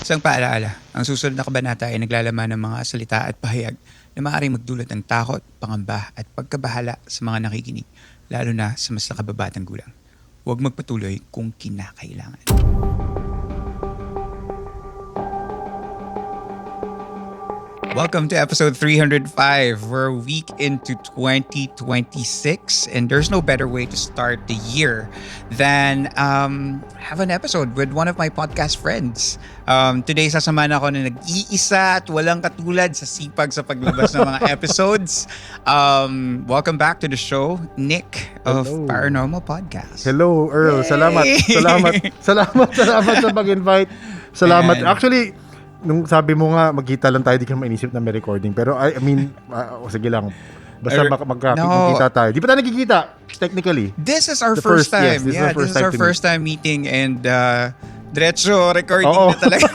Isang paalaala, ang susunod na kabanata ay naglalaman ng mga salita at pahayag na maaaring magdulot ng takot, pangamba at pagkabahala sa mga nakikinig, lalo na sa mas nakababatang gulang. Huwag magpatuloy kung kinakailangan. Welcome to episode 305. We're a week into 2026 and there's no better way to start the year than have an episode with one of my podcast friends. Today, sasamahan ako na nag-iisa at walang katulad sa sipag sa paglabas ng mga episodes. Welcome back to the show, Nick of Hello. Paranormal Podcast. Hello, Earl. Yay! Salamat sa pag-invite. Salamat. Ayan. Actually, nung sabi mo nga, magkita lang tayo, di ka mainisip na may recording. Pero I mean, sige lang. Basta magkita tayo. Di pa tayo nagkikita, technically. This is our first time. This is our first time meeting and diretso recording na talaga.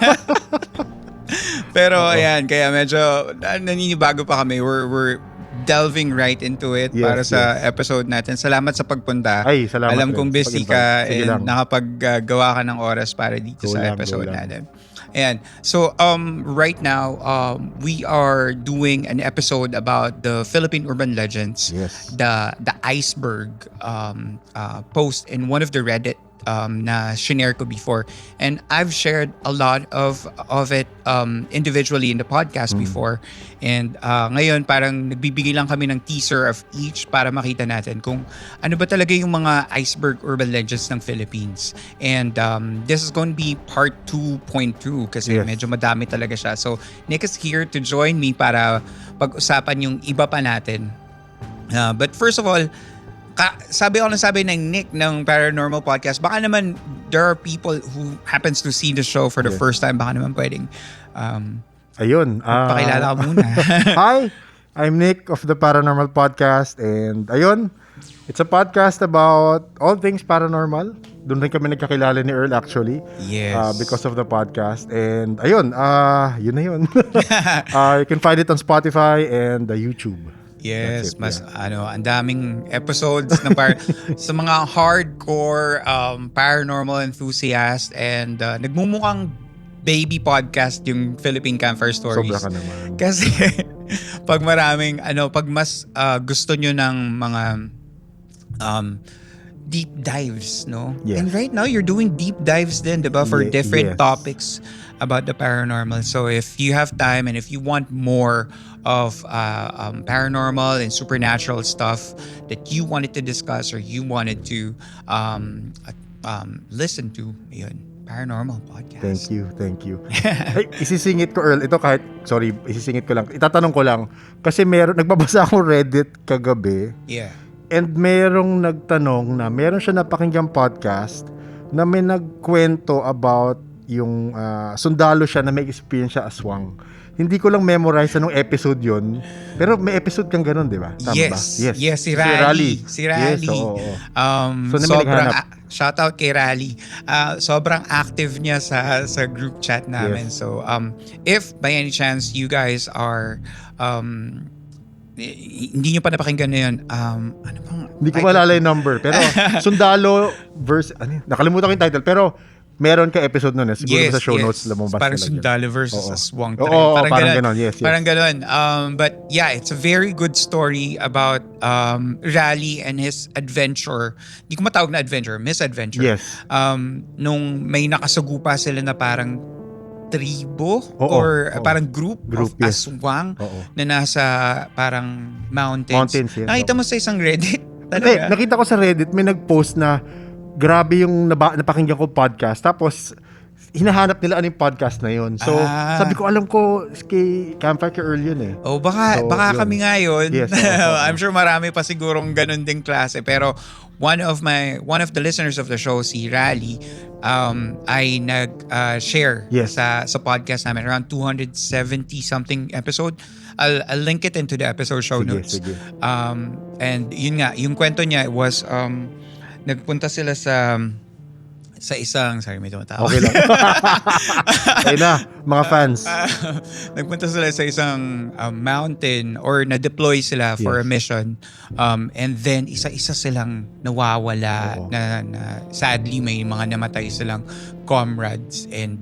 Pero ayan, kaya medyo naninibago pa kami. We're delving right into it para sa episode natin. Salamat sa pagpunta. Ay, salamat. Alam kong busy ka Sige and nakapaggawa ka ng oras para dito sa episode natin. Ayan. So, right now, we are doing an episode about the Philippine urban legends. Yes. The iceberg post in one of the Reddit na shinare ko before. And I've shared a lot of it individually in the podcast before. And ngayon parang nagbibigay lang kami ng teaser of each para makita natin kung ano ba talaga yung mga iceberg urban legends ng Philippines. And this is going to be part 2.2 kasi medyo madami talaga siya. So Nick is here to join me para pag-usapan yung iba pa natin. But first of all, sabi ng Nick ng Paranormal Podcast, baka naman there are people who happens to see the show for the first time, baka naman pwedeng ayun. pakilala ka muna. Hi, I'm Nick of the Paranormal Podcast and ayun, it's a podcast about all things paranormal. Doon rin kami nagkakilala ni Earl actually. Yes. Because of the podcast. And ayun, yun na yun. You can find it on Spotify and YouTube. Yes, ang daming episodes na sa mga hardcore paranormal enthusiast and nagmumukhang baby podcast yung Philippine Campfire Stories. Sobra ka naman. Kasi pag mas gusto nyo ng mga deep dives, no? Yes. And right now you're doing deep dives din, diba? For different topics about the paranormal. So if you have time and if you want more of paranormal and supernatural stuff that you wanted to discuss or you wanted to listen to, yun, Paranormal Podcast. Thank you. Ay, isisingit ko, Earl. Isisingit ko lang. Itatanong ko lang. Kasi nagbabasa akong Reddit kagabi. Yeah. And merong nagtanong na meron siya napakinggang podcast na may nagkwento about yung sundalo siya na may experience siya aswang. Hindi ko lang memorize anong episode yon. Pero may episode kang ganun, di ba? Tama ba? Yes, si Rally. Yes, oo. So, Sobrang shout out kay Rally. Sobrang active niya sa group chat namin. Yes. So, if by any chance you guys are hindi nyo pa napakinggan na yun, ano bang hindi ko malala yung number. Pero sundalo versus nakalimutan ko yung title. Pero meron ka episode nun. Siguro sa show notes lumabas parang talaga. sundalo versus aswang. Parang ganon. Yes. Parang ganon. But yeah, it's a very good story about Rally and his adventure. Hindi ko matawag na adventure, misadventure. Yes. Nung may nakasugupa sila na parang tribo or parang group of aswang na nasa parang mountains. Yes. Nakita mo sa isang Reddit? Talaga? Nakita ko sa Reddit, may nag-post na grabe yung napakinggan ko podcast. Tapos, hinahanap nila ano yung podcast na yun. So, sabi ko, alam ko, kay Campfire kay Earl yun eh. Baka kami nga yun. Yes, I'm sure marami pa sigurong ganun ding klase. Pero, one of the listeners of the show, si Rally, ay nag-share sa podcast namin. Around 270 something episode. I'll link it into the episode show notes. Sige. And yun nga, yung kwento niya was, nagpunta sila sa sa isang, sorry, may tumatawag. Okay lang. Ayun na, mga fans. Nagpunta sila sa isang mountain or na-deploy sila for a mission. And then, isa-isa silang nawawala na sadly may mga namatay silang comrades and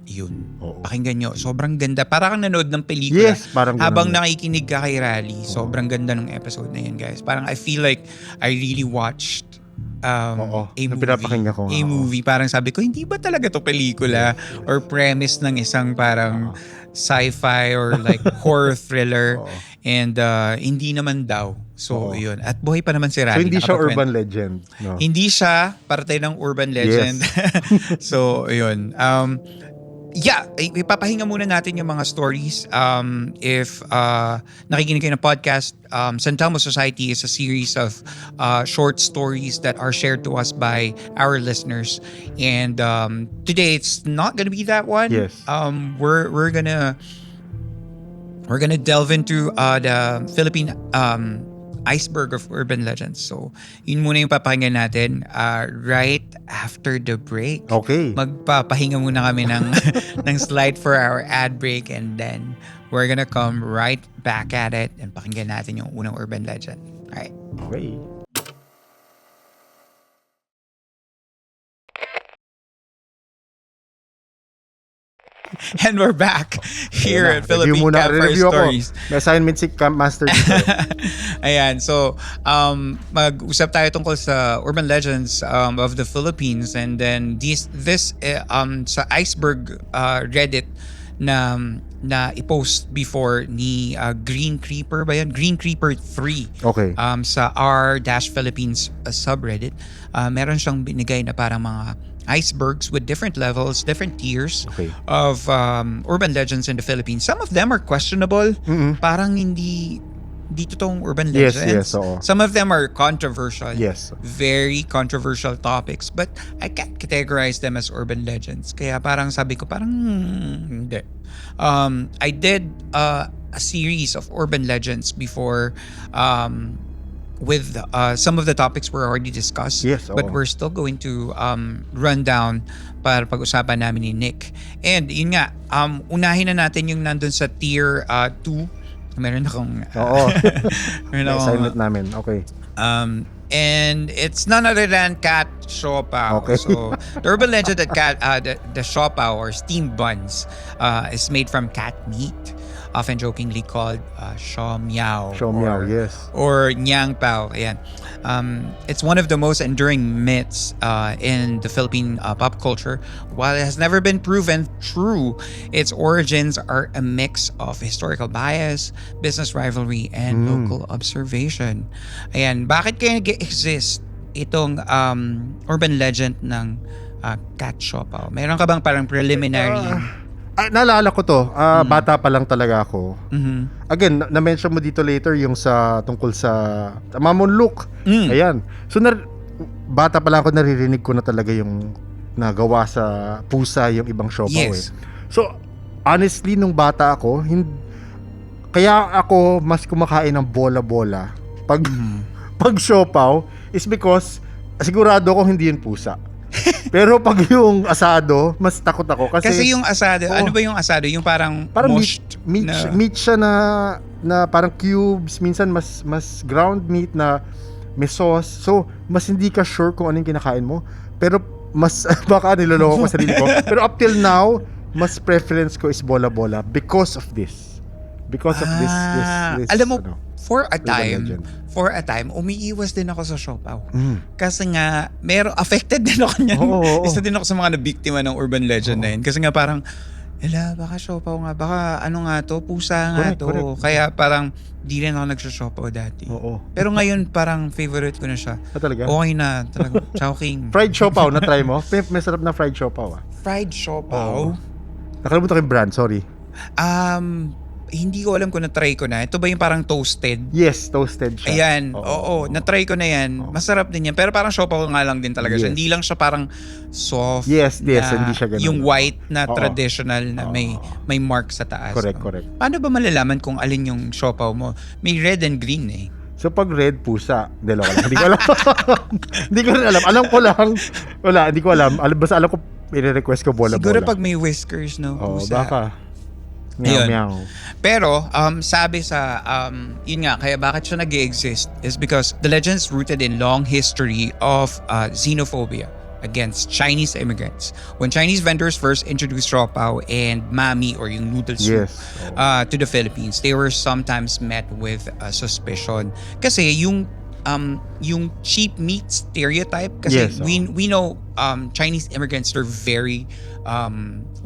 yun. Pakinggan nyo. Sobrang ganda. Parang kang nanood ng pelikula. Yes, parang habang ganun. nakikinig ka kay Rally. Sobrang ganda ng episode na yun, guys. Parang I feel like I really watched a pinapakinggan ko. movie. Parang sabi ko, hindi ba talaga to pelikula or premise ng isang parang sci-fi or like horror thriller and hindi naman daw. So, yun. At buhay pa naman si Rally. So, hindi siya Nakapag- urban legend. No? Hindi siya parte ng urban legend. So, yun. Ipapahinga muna natin yung mga stories. If nakikinig kayo ng podcast, San Telmo Society is a series of short stories that are shared to us by our listeners. And today, it's not gonna be that one. Yes. We're gonna delve into the Philippine iceberg of urban legends. So, yun muna yung papakinggan natin right after the break. Okay. Magpapahinga muna kami ng, ng slide for our ad break and then we're gonna come right back at it and pakinggan natin yung unang urban legend. Alright. Okay. And we're back here at Philippine Review muna. Campfire Review ako. Stories. May assignment si Camp Master dito. Ayan, so mag-usap tayo tungkol sa urban legends of the Philippines and then this sa Iceberg Reddit na i-post before ni Green Creeper ba yan? Green Creeper 3. Okay. Sa r-Philippines subreddit. Meron siyang binigay na parang mga icebergs with different levels, different tiers of urban legends in the Philippines. Some of them are questionable. Parang hindi totoong urban legends. Yes, oo. Some of them are controversial. Yes. Very controversial topics. But I can't categorize them as urban legends. Kaya parang sabi ko, parang hindi. I did a series of urban legends before with some of the topics were already discussed. Yes, but oo. we're still going to run down para pag-usapan namin ni Nick. And yun nga, unahin na natin yung nandun sa tier 2. Meron akong May assignment namin. Okay. and it's none other than Cat Siopaw. Okay. So the urban legend that the Siopaw or steamed buns is made from cat meat, often jokingly called Siaw Miao. Siaw Miao, yes. Or Nyang Pao. Ayan. It's one of the most enduring myths in the Philippine pop culture. While it has never been proven true, its origins are a mix of historical bias, business rivalry, and local observation. Ayan. Bakit kaya nag-exist itong urban legend ng Cat Siopaw? Meron ka bang parang preliminary? Naalala ko to. Bata pa lang talaga ako. Again, na-mention mo dito later yung sa tungkol sa Mamon Look. Ayan. So, bata pa lang ako, naririnig ko na talaga yung nagawa sa pusa yung ibang siopaw. Yes. So, honestly, nung bata ako, kaya ako mas kumakain ng bola-bola pag siopaw is because sigurado ako hindi yun pusa. Pero pag yung asado, mas takot ako kasi yung asado, ano ba yung asado? Yung parang mushed meat siya na parang cubes, minsan mas ground meat na may sauce. So, mas hindi ka sure kung ano yung kinakain mo. Pero mas baka niloloko ko sarili ko. Pero up till now, mas preference ko is bola-bola because of this. Because of this alam mo, ano, for a legend. time, umiiwas din ako sa siopaw. Kasi nga, affected din ako niyan. Oo. Isa din ako sa mga nabiktima ng urban legend na yun. Kasi nga parang, baka siopaw nga, baka ano nga to, pusa nga to. Correct. Kaya parang, di rin ako nagsasiopaw dati. Oo. Pero ngayon, parang favorite ko na siya. Talaga? Okay na, talaga. Chowking. Fried siopaw, na-try mo? May sarap na fried siopaw. Fried siopaw? Nakalimutan ko yung brand, sorry. Hindi ko alam kung na-try ko na. Ito ba yung parang toasted? Yes, toasted siya. Ayan, oo. Na-try ko na yan. Masarap din yan. Pero parang siopaw nga lang din talaga siya. Yes. Hindi lang siya parang soft. Yes, na, hindi siya ganun. yung white na Oo. traditional na may mark sa taas. Correct. Paano ba malalaman kung alin yung siopaw mo? May red and green eh. So pag red, pusa. Hindi ko alam. Hindi ko rin alam. Alam ko lang. Wala, hindi ko alam. Basta alam ko, i-request ko bola-bola. Siguro pag may whiskers, no? Oo, Pusa. baka. Meow. Pero, sabi sa, yun nga, kaya bakit siya nag-exist is because the legend's rooted in long history of xenophobia against Chinese immigrants. When Chinese vendors first introduced siopaw and mami or yung noodle soup to the Philippines, they were sometimes met with suspicion. Kasi yung cheap meat stereotype, kasi we know Chinese immigrants are very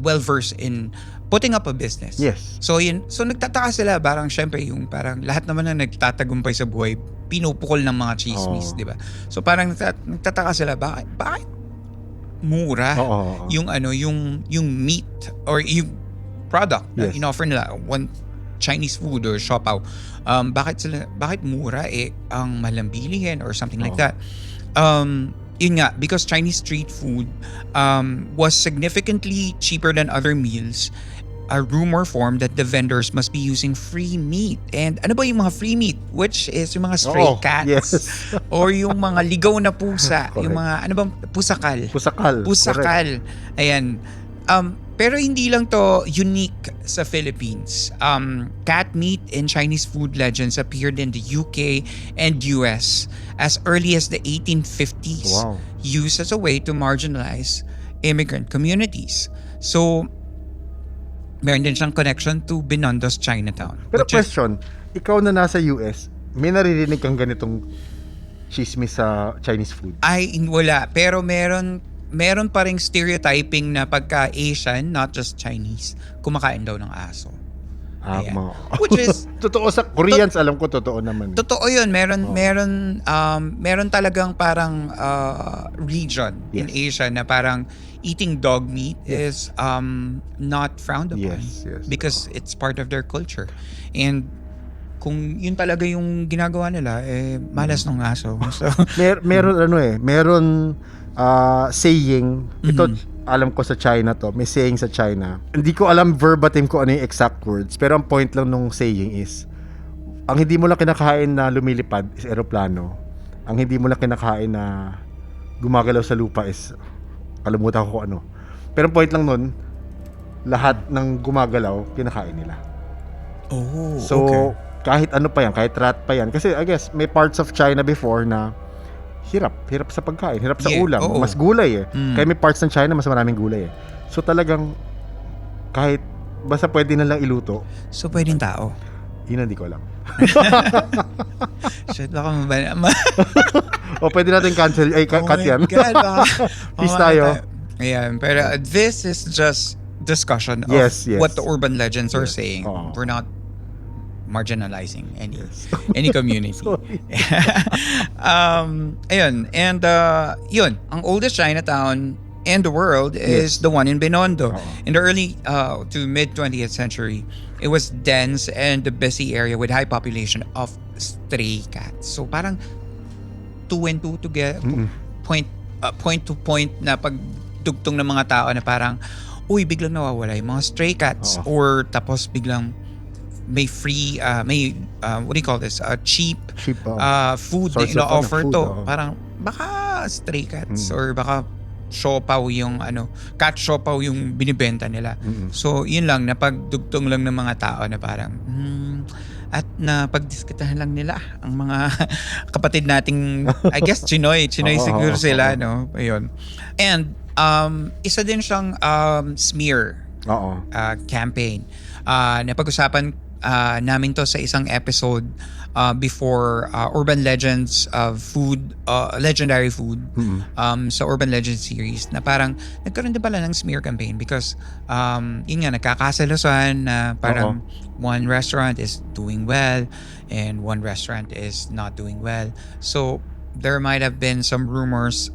well versed in putting up a business. Yes. So nagtataka sila, parang syempre yung parang lahat naman na nagtatagumpay sa buhay pinupukol ng mga chismis, di ba? So parang nagtataka sila, bakit mura yung yung meat or yung product na in-offer nila, one Chinese food or siopaw. Bakit mura ang malambilihin or something like that. Yun nga, because Chinese street food was significantly cheaper than other meals, a rumor formed that the vendors must be using free meat. And ano ba yung mga free meat? Which is yung mga stray cats or yung mga ligaw na pusa, yung mga ano bang pusakal. Correct. Ayan. Pero hindi lang to unique sa Philippines. Cat meat in Chinese food legends appeared in the UK and US as early as the 1850s, used as a way to marginalize immigrant communities. So, meron din siyang connection to Binondo's Chinatown. Pero question, ikaw na nasa US, may naririnig kang ganitong chismis sa Chinese food? Ay, wala. Pero meron pa ring stereotyping na pagka Asian, not just Chinese, kumakain daw ng aso. Which is totoo sa Koreans, alam ko totoo naman. Totoo 'yun. Meron talagang parang region in Asia na parang eating dog meat is not frowned upon because it's part of their culture. And kung yun talaga yung ginagawa nila, malas ng aso. So meron saying, ito alam ko sa China to, may saying sa China. Hindi ko alam verbatim ko ano yung exact words, pero ang point lang nung saying is, ang hindi mo lang kinakain na lumilipad is eroplano. Ang hindi mo lang kinakain na gumagalaw sa lupa is, kalimutan ko ano. Pero ang point lang nun, lahat ng gumagalaw, kinakain nila. So, kahit ano pa yan, kahit rat pa yan. Kasi I guess, may parts of China before na hirap sa pagkain, hirap sa ulam, mas gulay Kaya may parts ng China mas maraming gulay So talagang kahit basta pwede na lang iluto. So pwedeng tao? Yun hindi ko alam. Shit, baka o pwede natin cancel, cut yan. God, Peace tayo. Ayan, pero this is just discussion of what the urban legends are saying. We're not marginalizing any community. Ayun, and yun, ang oldest Chinatown in the world is the one in Binondo. In the early to mid 20th century, it was dense and a busy area with high population of stray cats. So parang 2 and 2 together, point to point na pagdugtong ng mga tao na parang biglang nawawala yung mga stray cats or tapos biglang may free what do you call this, cheap food na ino-offer to. Parang baka stray cats or baka siopaw yung cat siopaw yung binibenta nila. So yun lang, napagdugtong lang ng mga tao na parang at na pagdiskutahan lang nila ang mga kapatid nating I guess Chinoy siguro sila, no? Ayun. And isa din siyang smear campaign. Napag-usapan namin to sa isang episode before Urban Legends of Food, Legendary Food, sa Urban Legends series, na parang nagkaroon din pala ng smear campaign because yun nga, nagkakasalusan na parang one restaurant is doing well and one restaurant is not doing well. So there might have been some rumors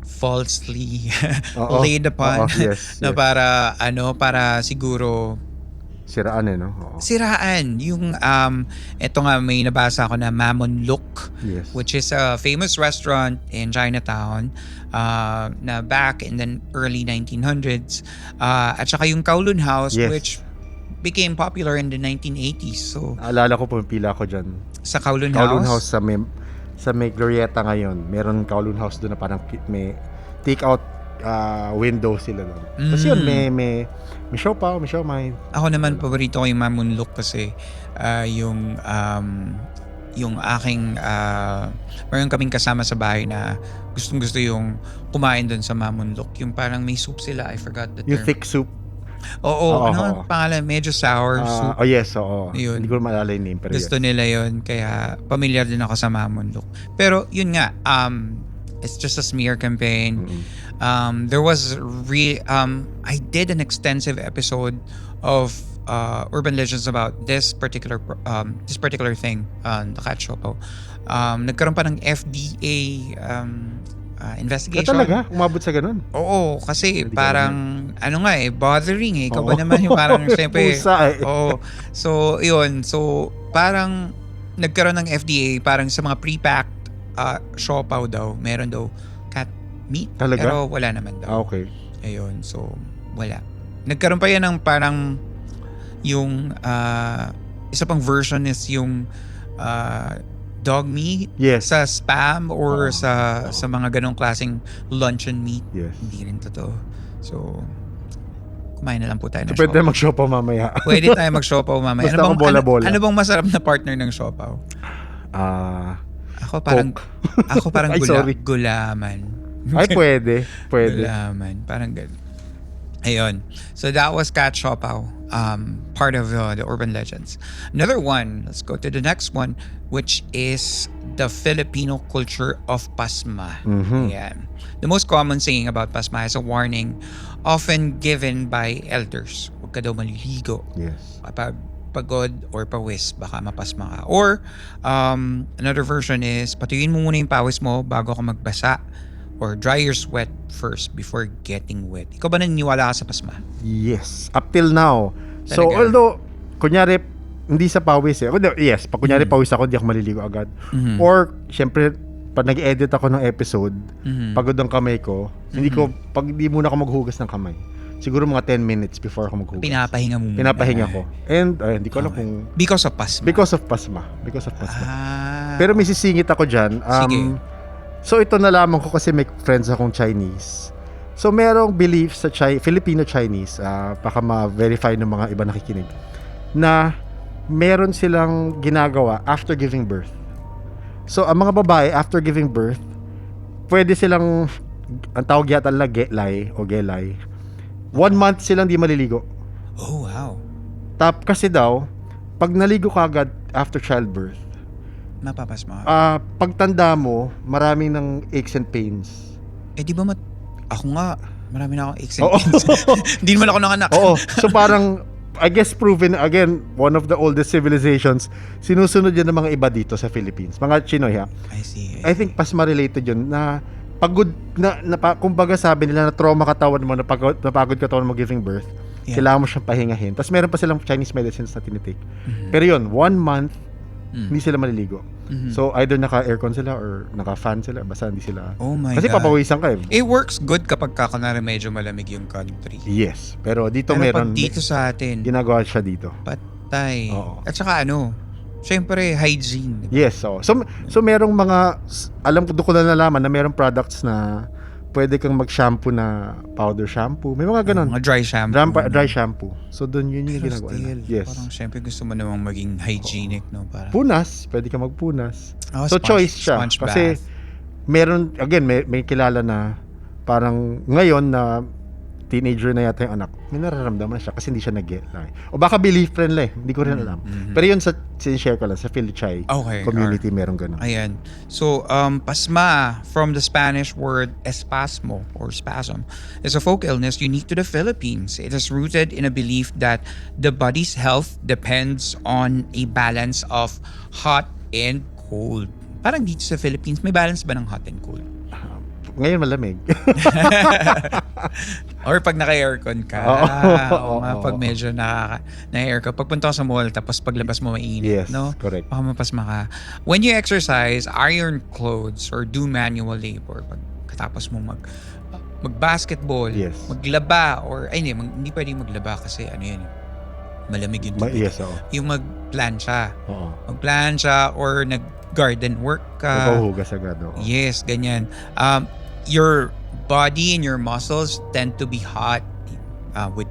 falsely laid upon na para siguro siraan siraan yung eto nga, may nabasa ako na Mammon Look, which is a famous restaurant in Chinatown na back in the early 1900s, at saka yung Kowloon House, which became popular in the 1980s. So, Naalala ko, pumipila ako dyan. sa Kowloon Kowloon House. House sa may Glorieta ngayon. Meron Kowloon House doon na parang may take-out window sila doon. Tapos yun, may siopaw, may siomay. Ako naman, paborito ko yung Mamunlok kasi yung aking meron kaming kasama sa bahay na gustong-gusto yung kumain doon sa Mamunlok. Yung parang may soup sila, I forgot the term. Yung thick soup. Oo, ano ang pangalan? Medyo sour soup. Oh yes, oo. Yun. Hindi ko maalala yung name, pero Gusto yes. nila yun, kaya familiar din ako sa Mamunlok. Pero yun nga, it's just a smear campaign. There was I did an extensive episode of urban legends about this particular thing, the cat siopaw. Nagkaroon pa ng FDA investigation. Talaga? Umabot sa ganun? Oo, kasi Hindi parang bothering eh. Ikaw ba naman yung parang siyempre. Pusa eh. Oo. So, yun. So, parang nagkaroon ng FDA parang sa mga pre-packed siopaw daw. Meron daw cat meat. Talaga? Pero wala naman daw. Okay. Ayun. So, wala. Nagkaroon pa yan ng parang yung isa pang version is yung dog meat Yes. sa Spam or sa mga ganong klaseng luncheon meat. Yes. Hindi rin totoo. So, kumain na lang po tayo ng So, pwede siopaw. mag-siopaw mamaya. Pwede tayo mag-siopaw mamaya. Basta kung bola-bola. Ano bang masarap na partner ng siopaw? Ako parang Ay, sorry. gulaman. Ay, pwede. Pwede. Gulaman. Parang ganun. Ayun. So that was cat siopaw. Part of the urban legends. Another one, let's go to the next one, which is the Filipino culture of pasma. Ayan. The most common saying about pasma is a warning often given by elders. Huwag ka daw maliligo. Yes. Kapag pagod or pawis, baka mapasma ka. Or another version is patuyuin mo muna yung pawis mo bago ka magbasa. Or dry your sweat first before getting wet. Ikaw ba naniniwala ka sa pasma? Yes. Up till now. So, Talaga? although, kunyari, hindi sa pawis eh. Yes, pag kunyari pawis ako, hindi ako maliligo agad. Or, syempre, pag nag-edit ako ng episode, pagod ang kamay ko, hindi muna ako maghugas ng kamay. Siguro mga 10 minutes before ako maghugas. Pinapahinga mo muna. Pinapahinga ko. And, hindi ko alam kung... Because of pasma. Because of pasma. Ah. Pero may sisingit ako dyan. Sige. So, ito nalaman ko kasi may friends akong Chinese. So, merong belief sa Filipino-Chinese, baka ma-verify ng mga iba nakikinig, na meron silang ginagawa after giving birth. So, ang mga babae, after giving birth, pwede silang, ang tawag yata nila, gelay o gelay. 1 month silang di maliligo. Oh, wow. Kasi daw, pag naligo ka agad after childbirth, Napapasma ka. pagtanda mo, maraming ng aches and pains. Di ba ako nga, marami na akong aches and Oo. pains. Hindi naman ako nanganak. Oo. So parang, I guess proven, again, one of the oldest civilizations, sinusunod yan ng mga iba dito sa Philippines. Mga Chinoy ha. I see. I think pasma related yun na pagod, kumbaga sabi nila na trauma katawan mo, napagod katawan mo giving birth, kailangan mo siyang pahingahin. Tapos meron pa silang Chinese medicines na tinitik. Pero yun, 1 month, hindi sila maliligo. So either naka-aircon sila or naka-fan sila, basta hindi sila. Oh my Kasi God. papawisan ka eh. It works good kapag kunwari medyo malamig yung country. Yes. Pero dito Pero meron, pag dito sa atin, ginagawa siya dito. patay. Oo. At saka syempre hygiene. Diba? Yes, so merong mga, alam ko, doon ko na nalaman na merong products na pwede kang mag-shampoo na powder shampoo. May mga ganun. Mga dry shampoo. Dry shampoo. So doon yun yung Pero ginagawa still, nila. Yes. parang syempre gusto mo namang maging hygienic, no? Parang, Punas, pwede ka magpunas. Oh, So choice siya. sponge Kasi bath. meron, again, may kilala na parang ngayon na teenager na yata yung anak, may nararamdaman na siya kasi hindi siya nag-get-lie. O baka belief friendly, hindi ko rin alam. Pero yun sinishare ko lang sa Philichai Okay, community, meron ganun. Ayan. So, pasma, from the Spanish word espasmo or spasm, is a folk illness unique to the Philippines. It is rooted in a belief that the body's health depends on a balance of hot and cold. Parang dito sa Philippines, may balance ba ng hot and cold? Ngayon malamig. Or pag naka-aircon ka. Oo. Oo nga, pag medyo naka-aircon. Pagpunta ka sa mall, tapos paglabas mo mainit, Yes, no? correct. Baka mapasma ka. When you exercise, iron clothes, or do manual labor, pagkatapos mo mag-basketball, Yes. maglaba, or, hindi pwedeng maglaba kasi ano yan, malamig yung tubig. Yes, oo. Yung magplansya. Oo. Magplansya or nag-garden work ka. Magpahugas agad, oo. Yes, ganyan. Your body and your muscles tend to be hot with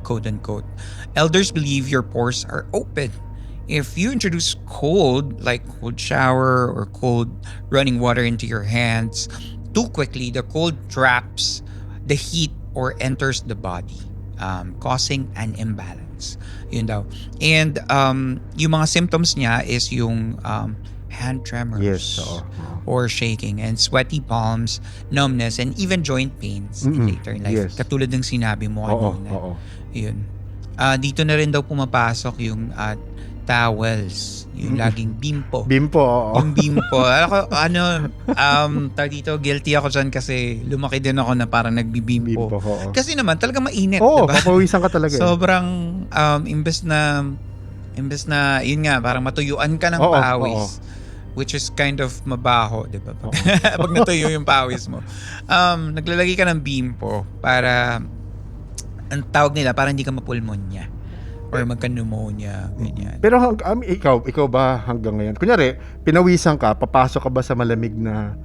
quote-unquote. Elders believe your pores are open. If you introduce cold, like cold shower or cold running water into your hands too quickly, the cold traps the heat or enters the body, causing an imbalance. Yun daw. And yung mga symptoms niya is yung hand tremors. Yes, oo. Or shaking and sweaty palms, numbness, and even joint pains in later in life. Yes. Katulad ng sinabi mo kanina. Oo. Yun. Dito na rin daw pumapasok yung towels. Yung laging bimpo. Bimpo, oo. Yung bimpo. Tawag dito, guilty ako dyan kasi lumaki din ako na parang nagbibimpo. Bimpo, oo. Kasi naman, talaga mainit. Oo, diba? papawisan ka talaga. Sobrang, imbes na, yun nga, parang matuyuan ka ng pawis. Which is kind of mabaho, di ba? Pag natuyo yung pawis mo. Naglalagay ka ng bimpo para, ang tawag nila, para hindi ka mapulmonya. Or magka-pneumonia, ganyan. Pero ikaw ba hanggang ngayon? Kunyari, pinawisan ka, papasok ka ba sa malamig na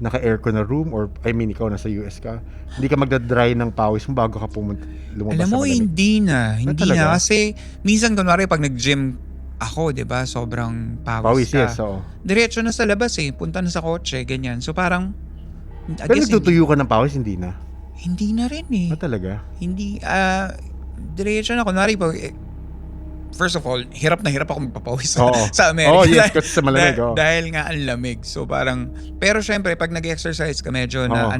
naka-aircon na room? Or, ikaw nasa US ka, hindi ka magdadry ng pawis mo bago ka lumabas Alam mo, sa malamig? hindi na. Hindi talaga? na. Kasi, minsan, kunwari, pag nag-gym ako, di ba, sobrang pawis ka. Yes, oo. Diretso na sa labas punta na sa kotse, ganyan. So, parang, Pero nagtutuyo ka ng pawis, hindi na? Hindi na rin talaga? Hindi, diretso na. Kunwari, first of all, hirap na hirap ako magpapawis sa Amerika. Yes, kasi sa malamig. Dahil nga ang lamig. So parang, pero syempre, pag nag-exercise ka, medyo na,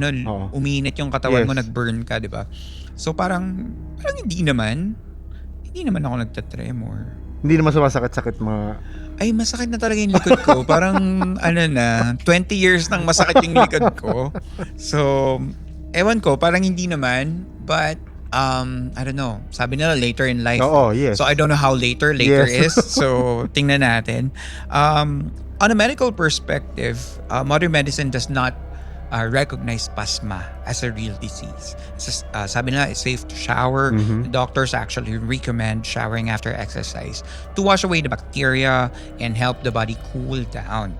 uminit yung katawan mo, nag-burn ka, di ba? So parang hindi naman ako nagtatremor. Hindi naman sumasakit-sakit mga... Ay, masakit na talaga yung likod ko. Parang, 20 years nang masakit yung likod ko. So, ewan ko, parang hindi naman. But, I don't know. Sabi nila later in life. Yes. So, I don't know how later is. So, tingnan natin. On a medical perspective, modern medicine does not recognize pasma as a real disease. Sabi nila, it's safe to shower. Doctors actually recommend showering after exercise to wash away the bacteria and help the body cool down.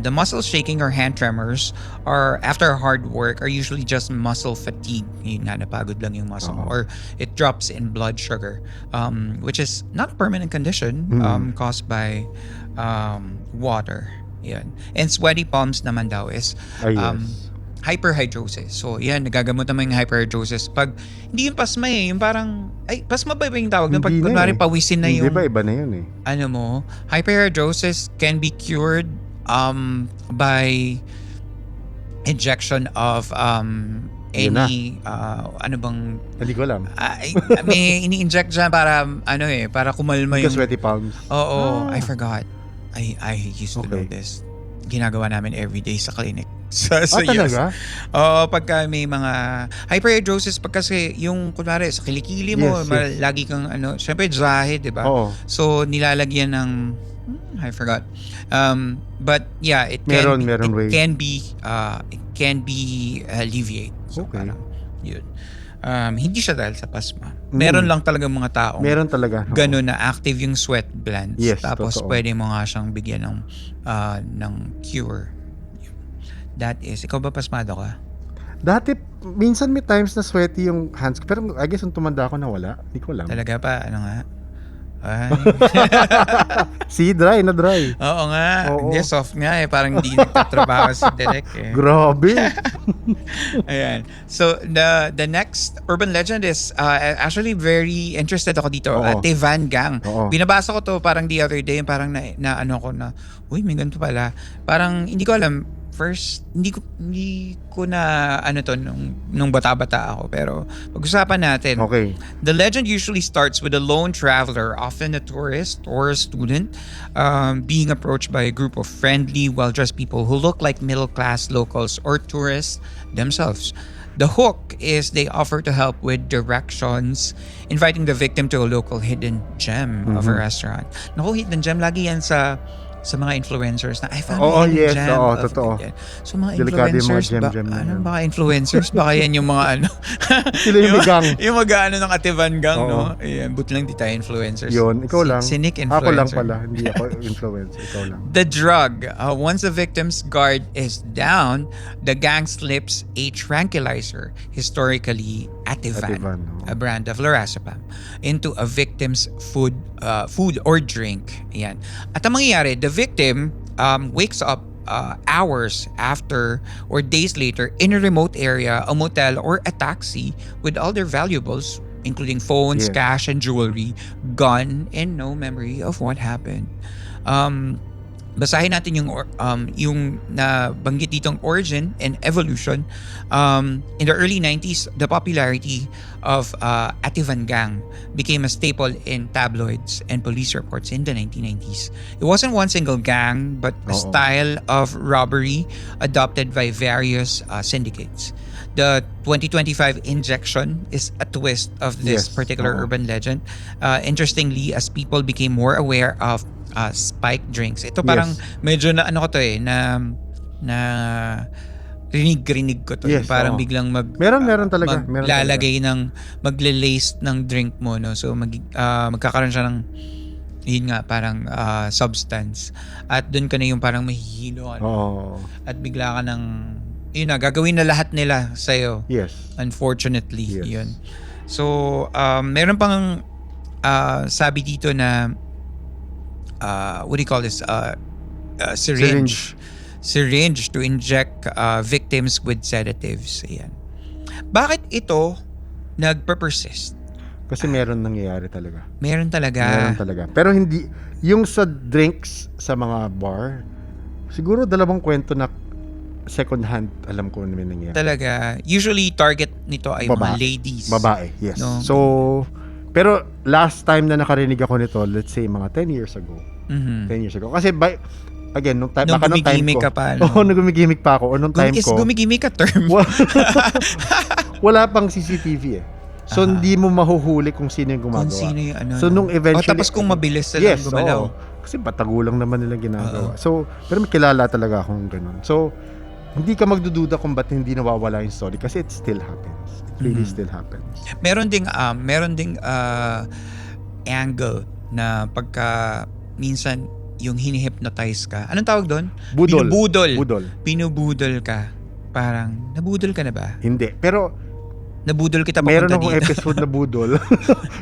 The muscle shaking or hand tremors after hard work are usually just muscle fatigue. Napagod lang yung muscle mo. Or it drops in blood sugar, which is not a permanent condition caused by water. Yan. And sweaty palms naman daw is hyperhidrosis. So, yan, nagagamot naman yung hyperhidrosis. Pag, hindi yung pasma yung parang, pasma ba yung tawag? Pag kunwari pawisin na yung... Hindi ba, iba na yun Hyperhidrosis can be cured by injection of any, Hindi ko alam. may ini-inject dyan para, para kumalma yung... Sweaty palms. Oo, I forgot. I used to know this. Ginagawa namin everyday sa clinic. Sa talaga? Oo, pagka may mga hyperhidrosis, pag kasi yung kunwari sa kilikili mo, lagi kang syempre dry, di ba? So nilalagyan ng I forgot. But yeah, it can be alleviated. So, parang, yun. Hindi siya dahil sa pasma. Meron lang talaga mga taong ganun na active yung sweat glands. Yes, Tapos totoo. pwede mo nga siyang bigyan ng cure. That is, ikaw ba pasmado ka? Dati, minsan may times na sweaty yung hands ko. Pero I guess nung tumanda ako na wala. Hindi ko alam. Talaga pa? Ano nga? Ay. See, dry. Oo nga. Hindi, soft nga Parang hindi nagtatrabaho si Derek Grabe. Ayan. So, the next urban legend is actually very interested ako dito. Ate Van Gang. Binabasa ko to parang the other day. Parang uy, may ganito pala. Parang hindi ko alam. First, hindi ko na nung bata-bata ako, pero pag-usapan natin. Okay. The legend usually starts with a lone traveler, often a tourist or a student, being approached by a group of friendly, well-dressed people who look like middle-class locals or tourists themselves. The hook is they offer to help with directions, inviting the victim to a local hidden gem of a restaurant. Naku, hidden gem, lagi yan sa sa mga influencers na I found Oo, a hidden yes, gem oo, of totoo. ganyan. So mga Delikado yung mga influencers ba, gem-gem na ano yan. baka influencers baka yan yung mga ano Sila yung bigang. yung mag-ano ng Ativan Gang, Oo. no? Ayan, buti lang di tayo influencers. Yun, ikaw lang. Cynic Ako lang influencer. pala, hindi ako influencer. Ikaw lang. The drug. Once the victim's guard is down, the gang slips a tranquilizer, historically Ativan, Ativan, no? a brand of lorazepam, into a victim's food or drink. Ayan. At ang mangyayari, the victim wakes up hours after or days later in a remote area, a motel or a taxi with all their valuables, including phones, Yes. cash, and jewelry, gone and no memory of what happened. Basahin natin yung nabanggit ditong origin and evolution. In the early 90s, the popularity of Ativan Gang became a staple in tabloids and police reports in the 1990s. It wasn't one single gang, but a style of robbery adopted by various syndicates. The 2025 injection is a twist of this Yes. particular urban legend. Interestingly, as people became more aware of spiked drinks. Ito parang medyo na ano ko to na rinig ko to. Yes, Parang oo. biglang Meron talaga. Meron maglalagay ng magle-lace ng drink mo, no? So magkakaroon siya ng yun nga parang substance. At doon ka na yung parang mahihilo Oo. at bigla ka ng yun na gagawin na lahat nila sa'yo. Yes. Unfortunately, Yes. yun. So, meron pang sabi dito na what do you call this? Syringe to inject victims with sedatives. Ayan. Bakit ito nagper-persist? Kasi meron nangyayari talaga. Meron talaga. Meron talaga. Pero hindi, yung sa drinks sa mga bar, siguro dalawang kwento na second hand, alam ko na may nangyayari. Talaga. Usually, target nito ay mga ladies. Babae, yes. No? So, pero last time na nakarinig ako nito, let's say mga 10 years ago. Mhm. 10 years ago. Kasi again, nung time, Nung baka nung time gumigimik ko. ka pa, no? Oo, nung gumigimik pa ako. O nung time Is ko. gumigimik ka term? Wala pang CCTV eh. So, hindi mo mahuhuli kung sino yung gumagawa. Kung sino yung ano. So, nung eventually... tapos kung mabilis sila gumalaw. Kasi patago lang naman nilang ginagawa. So, pero may kilala talaga akong ganun. So, hindi ka magdududa kung ba't hindi nawawala yung story kasi it still happens. It really still happens. Meron ding angle na pagka minsan yung hinihypnotize ka. Anong tawag doon? Budol. Binubudol. Binubudol ka. Parang, nabudol ka na ba? Hindi. Pero, Nabudol kita meron papunta akong dito. episode na budol.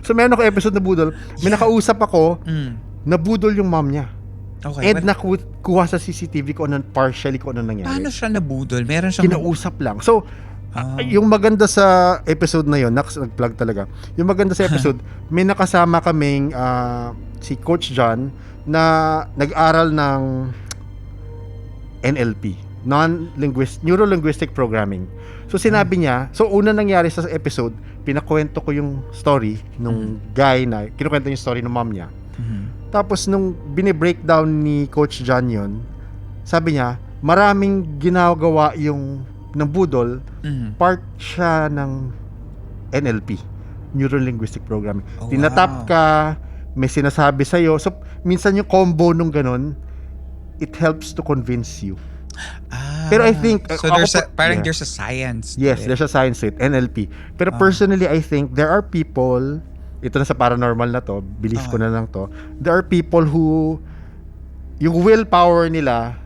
So, meron akong episode na budol. May nakausap ako, nabudol yung mom niya. Okay. And nakuha sa CCTV ko partially ko ano nangyari. Paano siya nabudol? Meron siyang... Kinausap lang. So, yung maganda sa episode na yun, nag-plug talaga. Yung maganda sa episode, may nakasama kaming si Coach John na nag-aral ng NLP, Neuro-Linguistic Programming. So sinabi niya, so una nangyari sa episode, pinakwento ko yung story nung guy na, kinukwento yung story ng mom niya. Tapos nung bini-breakdown ni Coach John yun, sabi niya, maraming ginagawa yung ng budol, part siya ng NLP, Neuro-Linguistic Programming. Oh, Tinatap ka, may sinasabi sa'yo. So, minsan yung combo nung ganun, it helps to convince you. Pero I think... So, there's a science. Yes, there's a science to it, NLP. Pero personally, I think there are people, ito na sa paranormal na to, belief ko na lang to, there are people who, yung willpower nila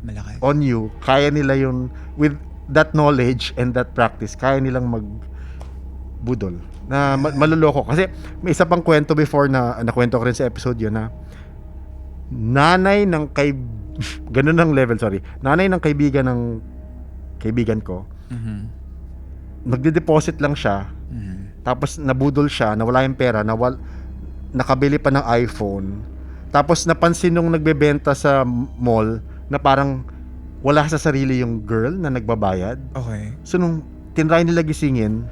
malaki on you, kaya nila yung, with that knowledge and that practice, kaya nilang magbudol. Na maluloko. Kasi may isa pang kwento before na nakwento ko rin sa episode yun na nanay ng ganun ang level, sorry. Nanay ng kaibigan ko, nagde-deposit lang siya, tapos nabudol siya, nawala yung pera, nakabili pa ng iPhone, tapos napansin nung nagbebenta sa mall na parang wala sa sarili yung girl na nagbabayad. Okay. So nung tinry nila gisingin,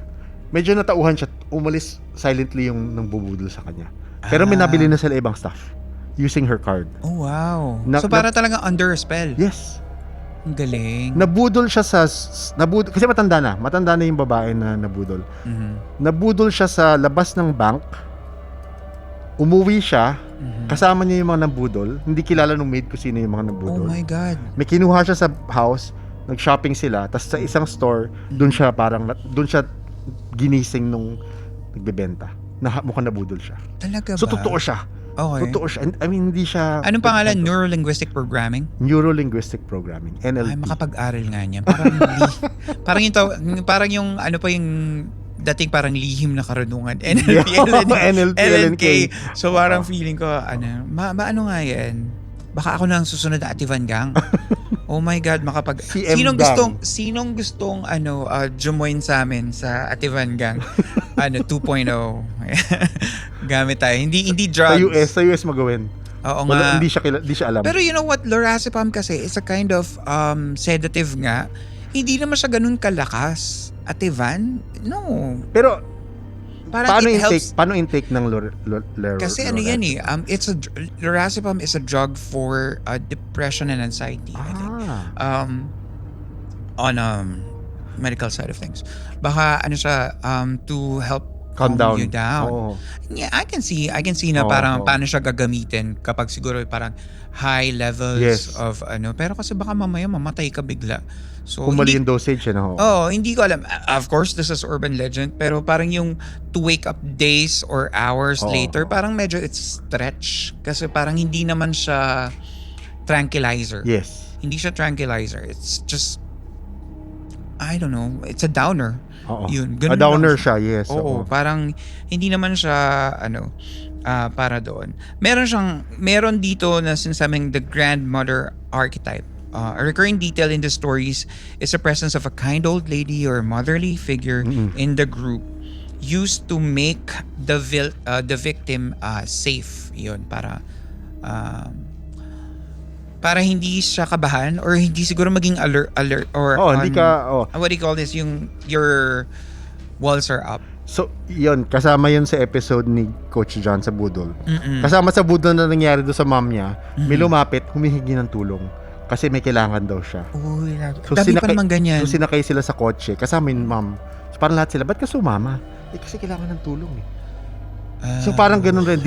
medyo natauhan siya, umalis silently yung nang bubudol sa kanya. Pero may nabili na sila ibang stuff using her card. Oh, wow. So, para talagang under a spell. Yes. Ang galing. Nabudol siya kasi matanda na yung babae na nabudol. Nabudol siya sa labas ng bank. Umuwi siya Kasama niya yung mga nabudol. Hindi kilala nung maid ko sino yung mga Oh nabudol. my God. May kinuha siya sa house, nag-shopping sila, tapos sa isang store, doon siya ginising nung nagbebenta. Mukhang nabudol siya. Talaga ba? So totoo siya. Okay. Totoo siya. I mean, hindi siya... Anong pangalan? Neuro-linguistic programming? Neuro-linguistic programming. NLP. Ay, makapag-aral nga niya. Parang yung ano pa yung dating parang lihim na karunungan. NLP, LNK. So parang feeling ko, ano nga yan? Baka ako na ang susunod na Ativan Gang. Oh my God, CM Sinong gustong join sa amin sa Ativan Gang? 2.0. Gamit tayo. Hindi drugs. Sa US magawin. Oo nga. Hindi siya alam. Pero you know what, lorazepam kasi is a kind of sedative nga. Hindi naman siya ganun kalakas. Ativan? No. Pero Parang paano intake ng kasi ano yan eh, lorazepam is a drug for depression and anxiety. I think. On medical side of things. Baka siya to help calm you down. Oh. Yeah, I can see na parang paano siya gagamitin kapag siguro parang high levels of pero kasi baka mamaya mamatay ka bigla. So kung mali yung dosage hindi ko alam. Of course, this is urban legend, pero parang yung to wake up days or hours later, parang medyo it's stretch kasi parang hindi naman siya tranquilizer. Yes. Hindi siya tranquilizer. It's just I don't know, it's a downer. Yun, a downer siya, yes. Oo, parang hindi naman siya para doon. Meron dito na sinasabing the grandmother archetype. A recurring detail in the stories is the presence of a kind old lady or motherly figure in the group used to make the victim safe. Yun, para hindi siya kabahan or hindi siguro maging alert or what do you call this, your walls are up. So yun, kasama yun sa episode ni Coach John sa budol. Kasama sa budol na nangyari doon sa mom niya, may lumapit, humihingi ng tulong kasi may kailangan daw siya. Uy, dami pa naman ganyan. So sinakay sila sa kotse kasama yung mom. So parang lahat sila, ba't ka sumama? Kasi kailangan ng tulong eh. So parang ganun rin,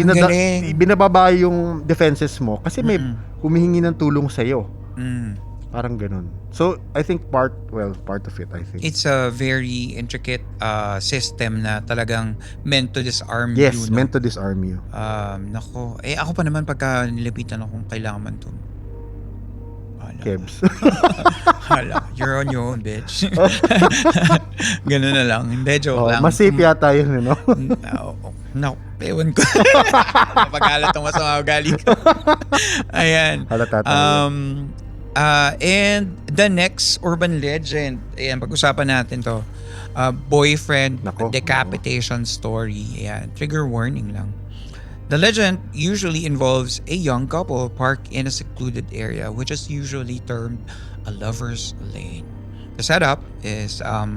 binababa yung defenses mo kasi may humihingi ng tulong sa'yo. Parang ganun. So I think part of it, I think. It's a very intricate system na talagang meant to disarm you. Yes, meant to disarm you. Nako. Ako pa naman pagka nilapitan akong kailangan man to. Kebs. Hala, you're on your own, bitch. Ganun na lang. Hindi, joke lang. Mas safe yata yun, no? No, ewan ko. Napagalat ang masama ugali ko. Ayan. Halata tayo. And the next urban legend, ayan, pag-usapan natin to. Boyfriend decapitation story. Ayan, trigger warning lang. The legend usually involves a young couple parked in a secluded area, which is usually termed a lover's lane. The setup is a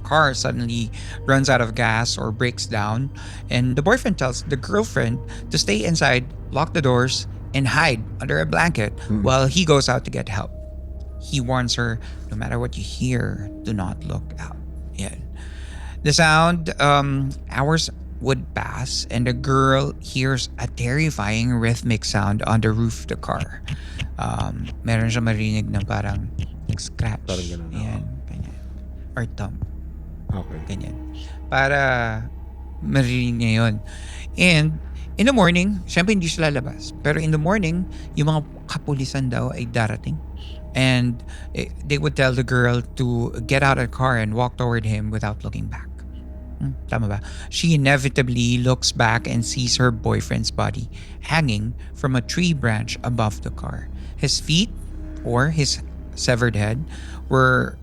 car suddenly runs out of gas or breaks down, and the boyfriend tells the girlfriend to stay inside, lock the doors, and hide under a blanket while he goes out to get help. He warns her, no matter what you hear, do not look out. Yeah. The sound, hours would pass, and the girl hears a terrifying rhythmic sound on the roof of the car. Meron siya marinig na parang nag-scratch. Parang ganun. Ayan, ganyan. Or thump. Okay. Ganyan. Para marinig niya yun. And in the morning, syempre hindi siya lalabas. Pero in the morning, yung mga kapulisan daw ay darating. And they would tell the girl to get out of the car and walk toward him without looking back. Tama ba? She inevitably looks back and sees her boyfriend's body hanging from a tree branch above the car. His feet, or his severed head, were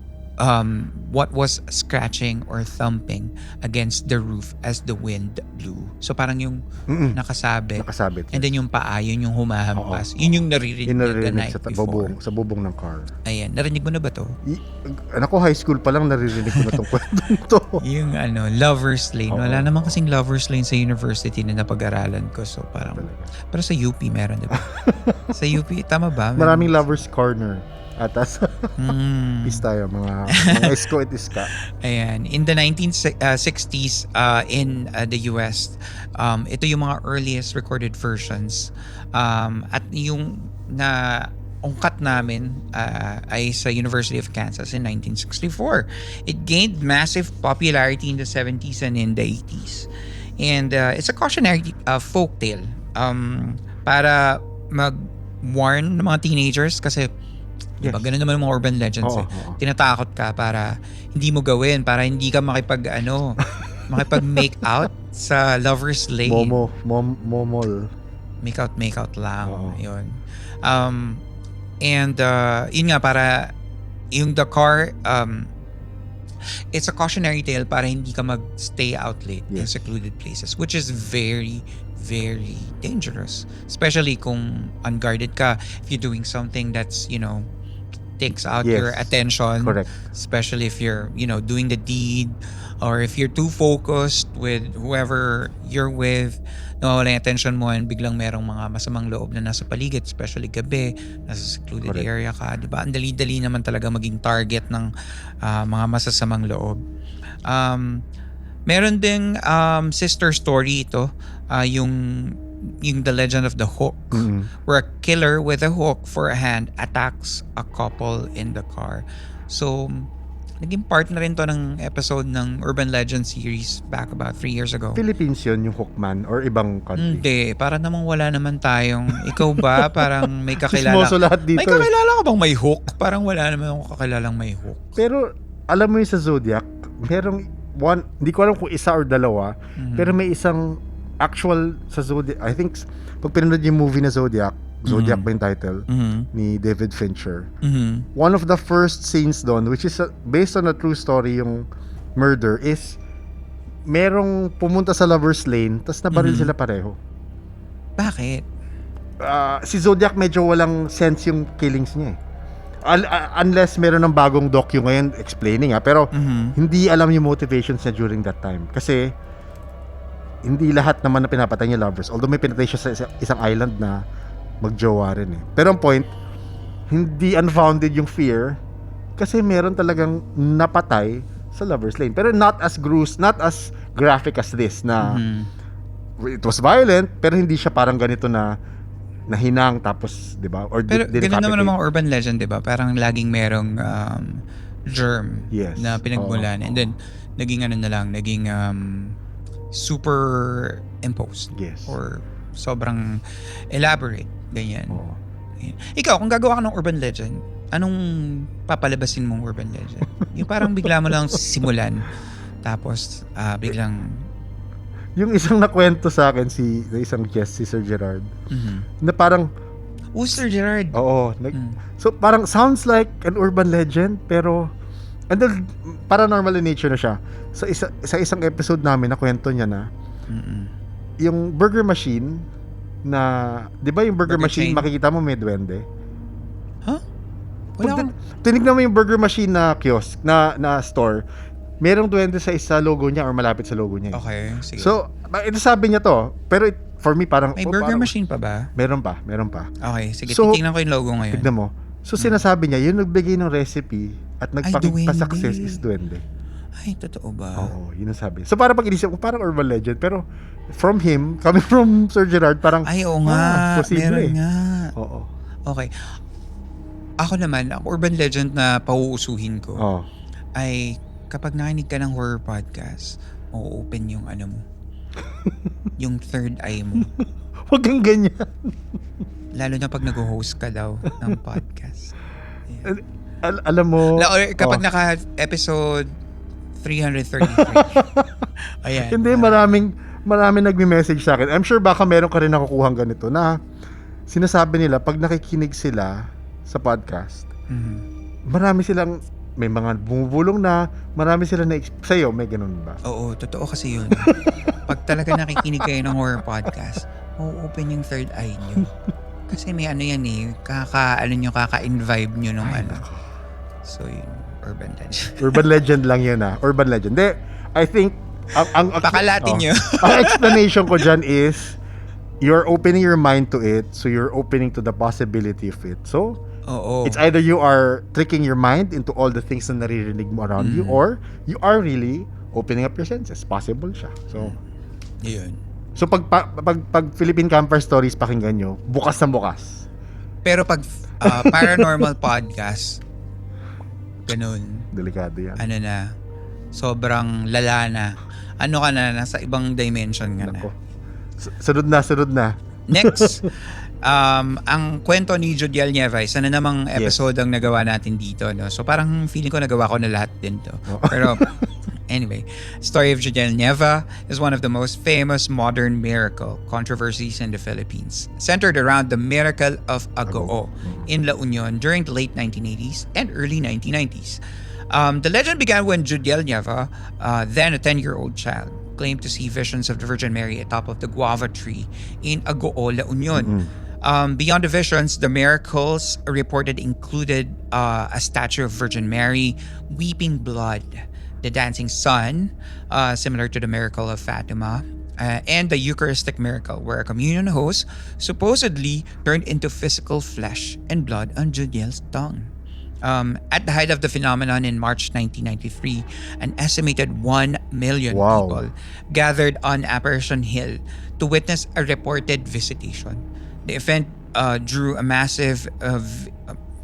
what was scratching or thumping against the roof as the wind blew. So parang yung nakasabit. And then yung paa, yun yung humahampas. Yun yung naririnig the night before. Sa bubong ng car. Ayan, narinig mo na ba to? Ako, high school pa lang naririnig ko na tong kwentong to. Yung lover's lane. Wala naman kasing lover's lane sa university na napag-aralan ko. So parang, pero sa UP meron, diba? Sa UP, tama ba? Maraming lover's corner. Atas. Mm. Peace tayo, mga isko at iska. Ayan. In the 1960s in the US, ito yung mga earliest recorded versions. At yung na ungkat namin ay sa University of Kansas in 1964. It gained massive popularity in the 70s and in the 80s. And it's a cautionary folk tale para mag-warn ng mga teenagers kasi diba, ganun naman yung mga urban legends. Tinatakot ka para hindi mo gawin, para hindi ka makipag-make out sa lover's lane. Momol. Make out lang. Yun. And yun nga, para yung the car, it's a cautionary tale para hindi ka mag-stay out late in secluded places, which is very, very dangerous. Especially kung unguarded ka, if you're doing something that's, takes out your attention. Correct. Especially if you're, doing the deed, or if you're too focused with whoever you're with, nawawala yung attention mo and biglang merong mga masamang loob na nasa paligid, especially gabi, nasa secluded area ka. Diba? Ang dali-dali naman talaga maging target ng mga masasamang loob. Meron ding sister story ito, yung The Legend of the Hook, where a killer with a hook for a hand attacks a couple in the car. So, naging part na rin to ng episode ng Urban Legend series back about 3 years ago. Philippines yun, yung Hookman, or ibang country? Hindi, para namang wala naman tayong, ikaw ba, parang may kakilala? Chismoso lahat dito. May kakilala ka bang may hook? Parang wala naman akong kakilalang may hook. Pero, alam mo yung sa Zodiac, merong one, hindi ko alam kung isa or dalawa, pero may isang actual sa Zodiac, I think, pag pinanood yung movie na Zodiac ba yung title, ni David Fincher. One of the first scenes doon, which is based on a true story, yung murder, is merong pumunta sa lover's lane, tas nabaril sila pareho. Bakit? Si Zodiac medyo walang sense yung killings niya eh. Unless meron ng bagong docu ngayon explaining pero hindi alam yung motivations niya during that time. Kasi hindi lahat naman na pinapatay niya lovers. Although may pinatay siya sa isang island na magjowa rin eh. Pero ang point, hindi unfounded yung fear kasi meron talagang napatay sa lover's lane. Pero not as graphic as this na it was violent pero hindi siya parang ganito na nahinang tapos, di ba? Or pero ganun naman ang mga urban legend, di ba? Parang laging merong germ na pinagmulan. And then, naging superimposed. Yes. Or sobrang elaborate. Ganyan. Ikaw, kung gagawa ka ng urban legend, anong papalabasin mong urban legend? Yung parang bigla mo lang simulan, tapos biglang... Yung isang nakwento sa akin isang guest, si Sir Gerard, na parang... Sir Gerard? Oo. So parang sounds like an urban legend, pero paranormal in nature na siya. Sa isang episode namin, nakwento niya na yung burger machine na, di ba yung burger machine, chain? Makikita mo may duwende? Huh? Wala tinignan mo yung burger machine na kiosk, na store, merong duwende sa isa logo niya or malapit sa logo niya. Okay, sige. So, ito sabi niya to, pero for me parang... May burger machine pa ba? Meron pa. Okay, sige, titignan ko yung logo ngayon. Tignan mo. So, sinasabi niya, yung nagbigay ng recipe at nagpakita-success is duwende. Ay, totoo ba? Oo, yun ang sabi. So, parang pag-inisip ko, parang urban legend, pero from him, coming from Sir Gerard, parang... Ay, oo nga. Posible. Meron nga. Oo. Okay. Ako naman, ang urban legend na pauusuhin ko ay kapag nakinig ka ng horror podcast, open yung mo. Yung third eye mo. Huwag kang ganyan. Lalo na pag nag-host ka daw ng podcast. Alam mo... Kapag naka-episode 333. Ayan. Hindi, maraming nagme-message sa akin. I'm sure baka meron ka rin nakukuhang ganito na sinasabi nila pag nakikinig sila sa podcast, marami silang may mga bumubulong na, marami sila na sa'yo, may ganun ba? Oo, totoo kasi yun. Pag talaga nakikinig kayo ng horror podcast, open yung third eye nyo. Kasi may yan kaka-in-vibe nyo nung So yun, urban legend. Urban legend lang yun Urban legend. I think, pakalatin nyo. Ang explanation ko dyan is, you're opening your mind to it, so you're opening to the possibility of it. So, Oo. It's either you are tricking your mind into all the things na naririnig mo around you, or you are really opening up your senses. Possible siya. So, Yun. so pag Philippine Camper Stories pakinggan nyo, bukas na bukas. Pero pag paranormal podcast, ganun. Delikado yan. Ano na, sobrang lala na. Ano ka na, nasa ibang dimension ka na. Nako. Sunod na. Next, ang kwento ni Jodiel Nieva, isa na namang episode ang nagawa natin dito. No? So parang feeling ko nagawa ko na lahat din to. Pero anyway, story of Jodiel Nieva is one of the most famous modern miracle controversies in the Philippines, centered around the miracle of Agoo in La Union during the late 1980s and early 1990s. The legend began when Jodiel Nieva, then a 10-year-old child, claimed to see visions of the Virgin Mary atop of the guava tree in Agoo, La Union. Beyond the visions, the miracles reported included a statue of Virgin Mary weeping blood, the dancing sun, similar to the miracle of Fatima, and the Eucharistic miracle, where a communion host supposedly turned into physical flesh and blood on Jodiel's tongue. At the height of the phenomenon in March 1993, an estimated 1 million people gathered on Apparition Hill to witness a reported visitation. The event drew a massive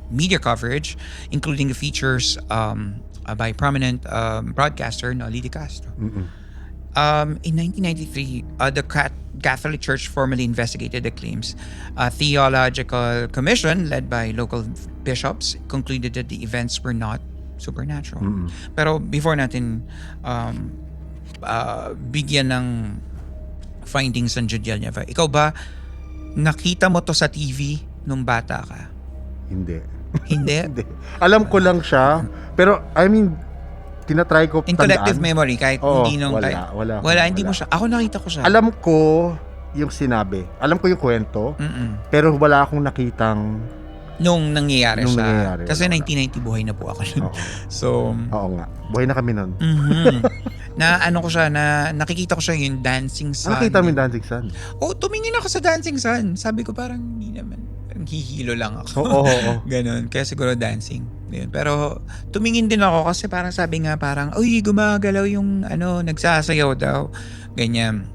media coverage, including the features by prominent broadcaster Noli de Castro. In 1993, the Catholic Church formally investigated the claims. A theological commission led by local bishops concluded that the events were not supernatural. Pero before natin bigyan ng findings ng Jodiel Nieva, ikaw ba nakita mo to sa TV nung bata ka? Hindi. Hindi? Hindi. Alam ko lang siya, pero I mean, tinatry ko in collective memory, kahit hindi nung... Wala, hindi mo siya. Ako nakita ko siya. Alam ko yung sinabi. Alam ko yung kwento, pero wala akong nakitang nung nangyayari Nung siya. nangyayari, Kasi wala. 1990 buhay na po ako nun. Oo. So, Oo nga. Buhay na kami nun. na ano ko siya, na nakikita ko siya yung Dancing Sun. Nakita mo yung Dancing Sun? Oh, tumingin ako sa Dancing Sun. Sabi ko parang hindi naman. Parang hihilo lang ako. Oo. Ganon. Kaya siguro dancing. Yun. Pero tumingin din ako kasi parang sabi nga parang, uy, gumagalaw yung nagsasayaw daw. Ganyan.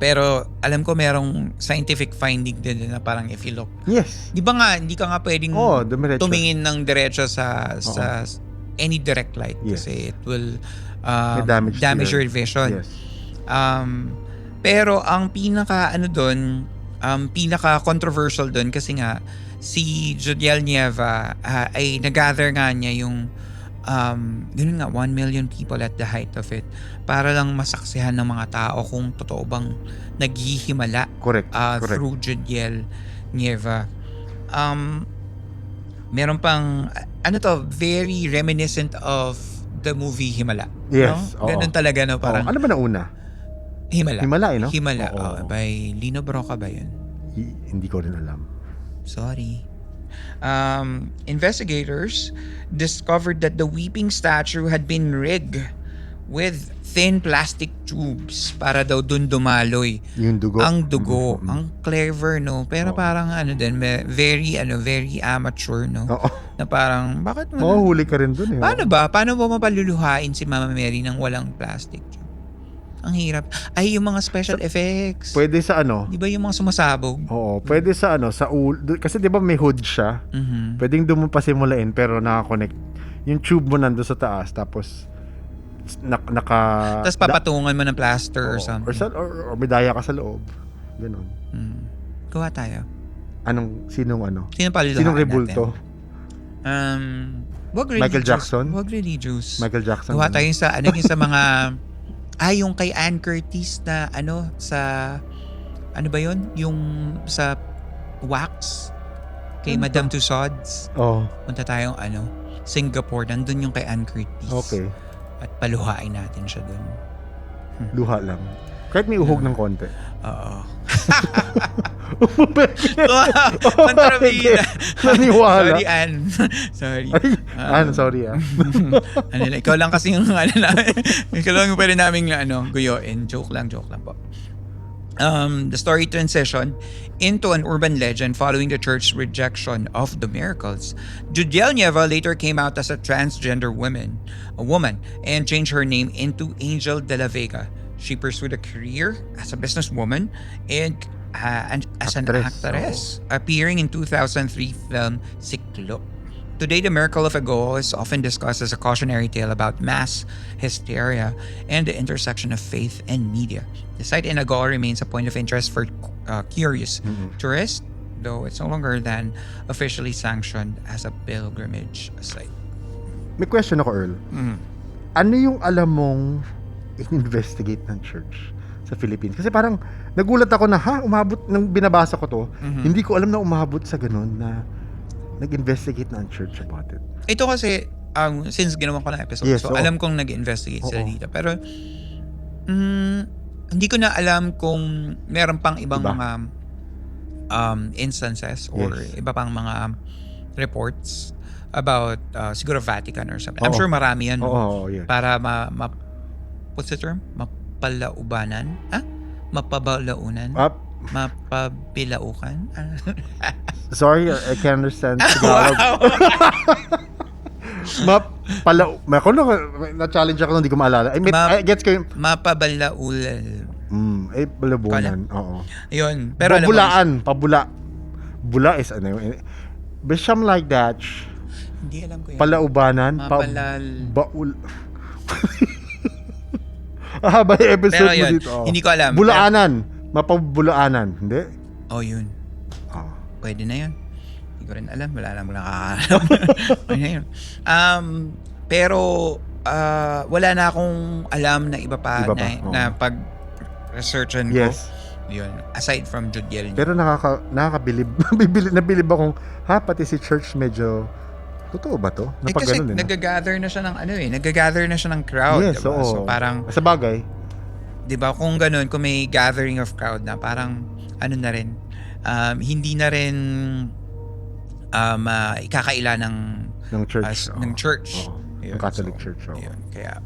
Pero alam ko merong scientific finding din na parang if you look. Yes. Di ba nga, hindi ka nga pwedeng dumiretso. tumingin ng diretso sa any direct light. Yes. Kasi it will May damage your vision. Yes. Pero ang pinaka pinaka controversial doon kasi nga si Jodiel Nieva ay nag-gather nga niya yung ganun nga 1 million people at the height of it para lang masaksihan ng mga tao kung totoo bang naghihimala Correct. through Jodiel Nieva. Meron pang very reminiscent of the movie Himala. Yes. No? Ganun talaga, no? Parang ano ba na una? Himala. Himala, no? Himala. Oo. By Lino Broca ba yun? Hindi ko rin alam. Sorry. Investigators discovered that the weeping statue had been rigged with thin plastic tubes para daw dun dumaloy Yung dugo. ang dugo. Ang clever, no? Pero parang very amateur, no? Oo. Na parang, bakit mo? Huli ka rin dun eh. Paano ba? Paano mo mapaluluhain si Mama Mary nang walang plastic? Ang hirap. Ay, yung mga special effects. Pwede sa Di ba yung mga sumasabog? Oo, pwede sa sa kasi 'di ba may hood siya? Pwedeng doon mo pasimulain pero naka-connect. Yung tube mo nandoon sa taas tapos Tapos papatungan mo ng plaster or something. Or may daya ka sa loob. Ganun. Gawa tayo. Sinong Paluluhain Sinong rebulto? natin? Wag religious. Michael Jackson? Wag religious. Michael Jackson. Gawa tayo sa yung sa mga yung kay Ann Curtis na sa ba yun? Yung sa wax kay Madame Tussauds. Oh. Punta tayong Singapore. Nandun yung kay Ann Curtis. Okay. At paluhain natin siya dun. Luha lang. Kahit may uhog ng konti. Oo. Kontrabida. Naniwala. Sorry, Ann. Sorry. Sorry ikaw lang kasi yung ikaw lang yung pwede naming guyuin. Joke lang po. The story transitioned into an urban legend following the church's rejection of the miracles. Judiel Nieva later came out as a transgender woman, and changed her name into Angel de la Vega. She pursued a career as a businesswoman and as an actress, appearing in 2003 film Siklo. Today, the miracle of Agoo is often discussed as a cautionary tale about mass hysteria and the intersection of faith and media. The site in Agoo remains a point of interest for curious tourists, though it's no longer than officially sanctioned as a pilgrimage site. May question ako, Earl. Ano yung alam mong in-investigate ng church sa Philippines? Kasi parang nagulat ako na, umabot, nang binabasa ko to, hindi ko alam na umabot sa ganun na nag-investigate na ang church about it. Ito kasi, since ginawa ko na episode, so alam kong nag-investigate sila dito. Pero, hindi ko na alam kung meron pang ibang mga instances or iba pang mga reports about siguro Vatican or something. I'm sure marami yan. Para what's the term? Mapalaubanan? Mapabalaunan? Mapabilaukan? Sorry, I can't understand Tagalog. Na-challenge ako, hindi ko maalala. I gets ko yung mapabalaulal. Balabunan. Oo. Yun. Pero Pabula. Bula is ano yun? Bisham like that. Hindi alam ko yun. Palaubanan. Baul. Haba yung episode pero yun, mo dito. Hindi ko alam. Bulaanan. Mapabulaanan. Hindi? Yun. Pwede na yun. Hindi ko rin alam. Wala lang nakakalam. Pwede na yun. Pero wala na akong alam na iba pa. Na pag-researchan ko. Yes. Yun. Aside from Judiel. Pero nakakabilib. Nabilib akong, pati si church medyo, totoo ba to? Kasi nag-gather na siya ng nag-gather na siya ng crowd. Yes, diba? So parang, sa bagay. Diba, kung ganun, kung may gathering of crowd na parang, na rin, hindi na rin ikakaila ng church. Ng church. Ng Catholic Church. Yun, kaya,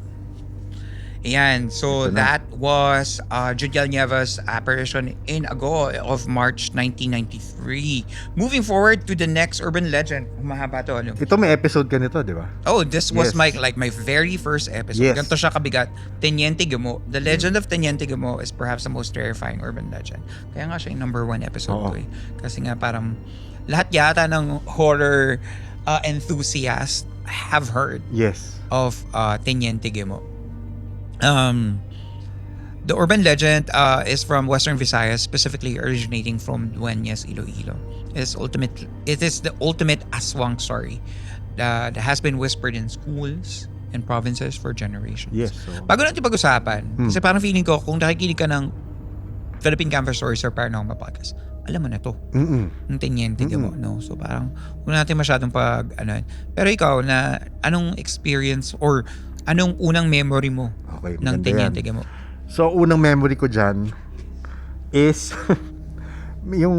ayan, so that was Judiel Nieva's apparition in Agoo of March 1993. Moving forward to the next urban legend. Mahaba to. Ito may episode ka nito, di ba? This was my very first episode. Ganito siya kabigat. Teniente Gumo. The legend of Teniente Gumo is perhaps the most terrifying urban legend. Kaya nga siya yung number 1 episode ko . Kasi nga parang lahat yata ng horror enthusiast have heard of Teniente Gumo. The urban legend is from Western Visayas, specifically originating from Dueñas, Iloilo. It is the ultimate aswang story that has been whispered in schools and provinces for generations. Bago natin pag-usapan, kasi parang feeling ko, kung nakikinig ka ng Philippine Campus Stories or Paranormal Podcast, alam mo na to. Ng Teniente Gumo, no? So parang, kung natin masyadong pero ikaw, anong experience or anong unang memory mo ng Teniente Gumo? So, unang memory ko dyan is yung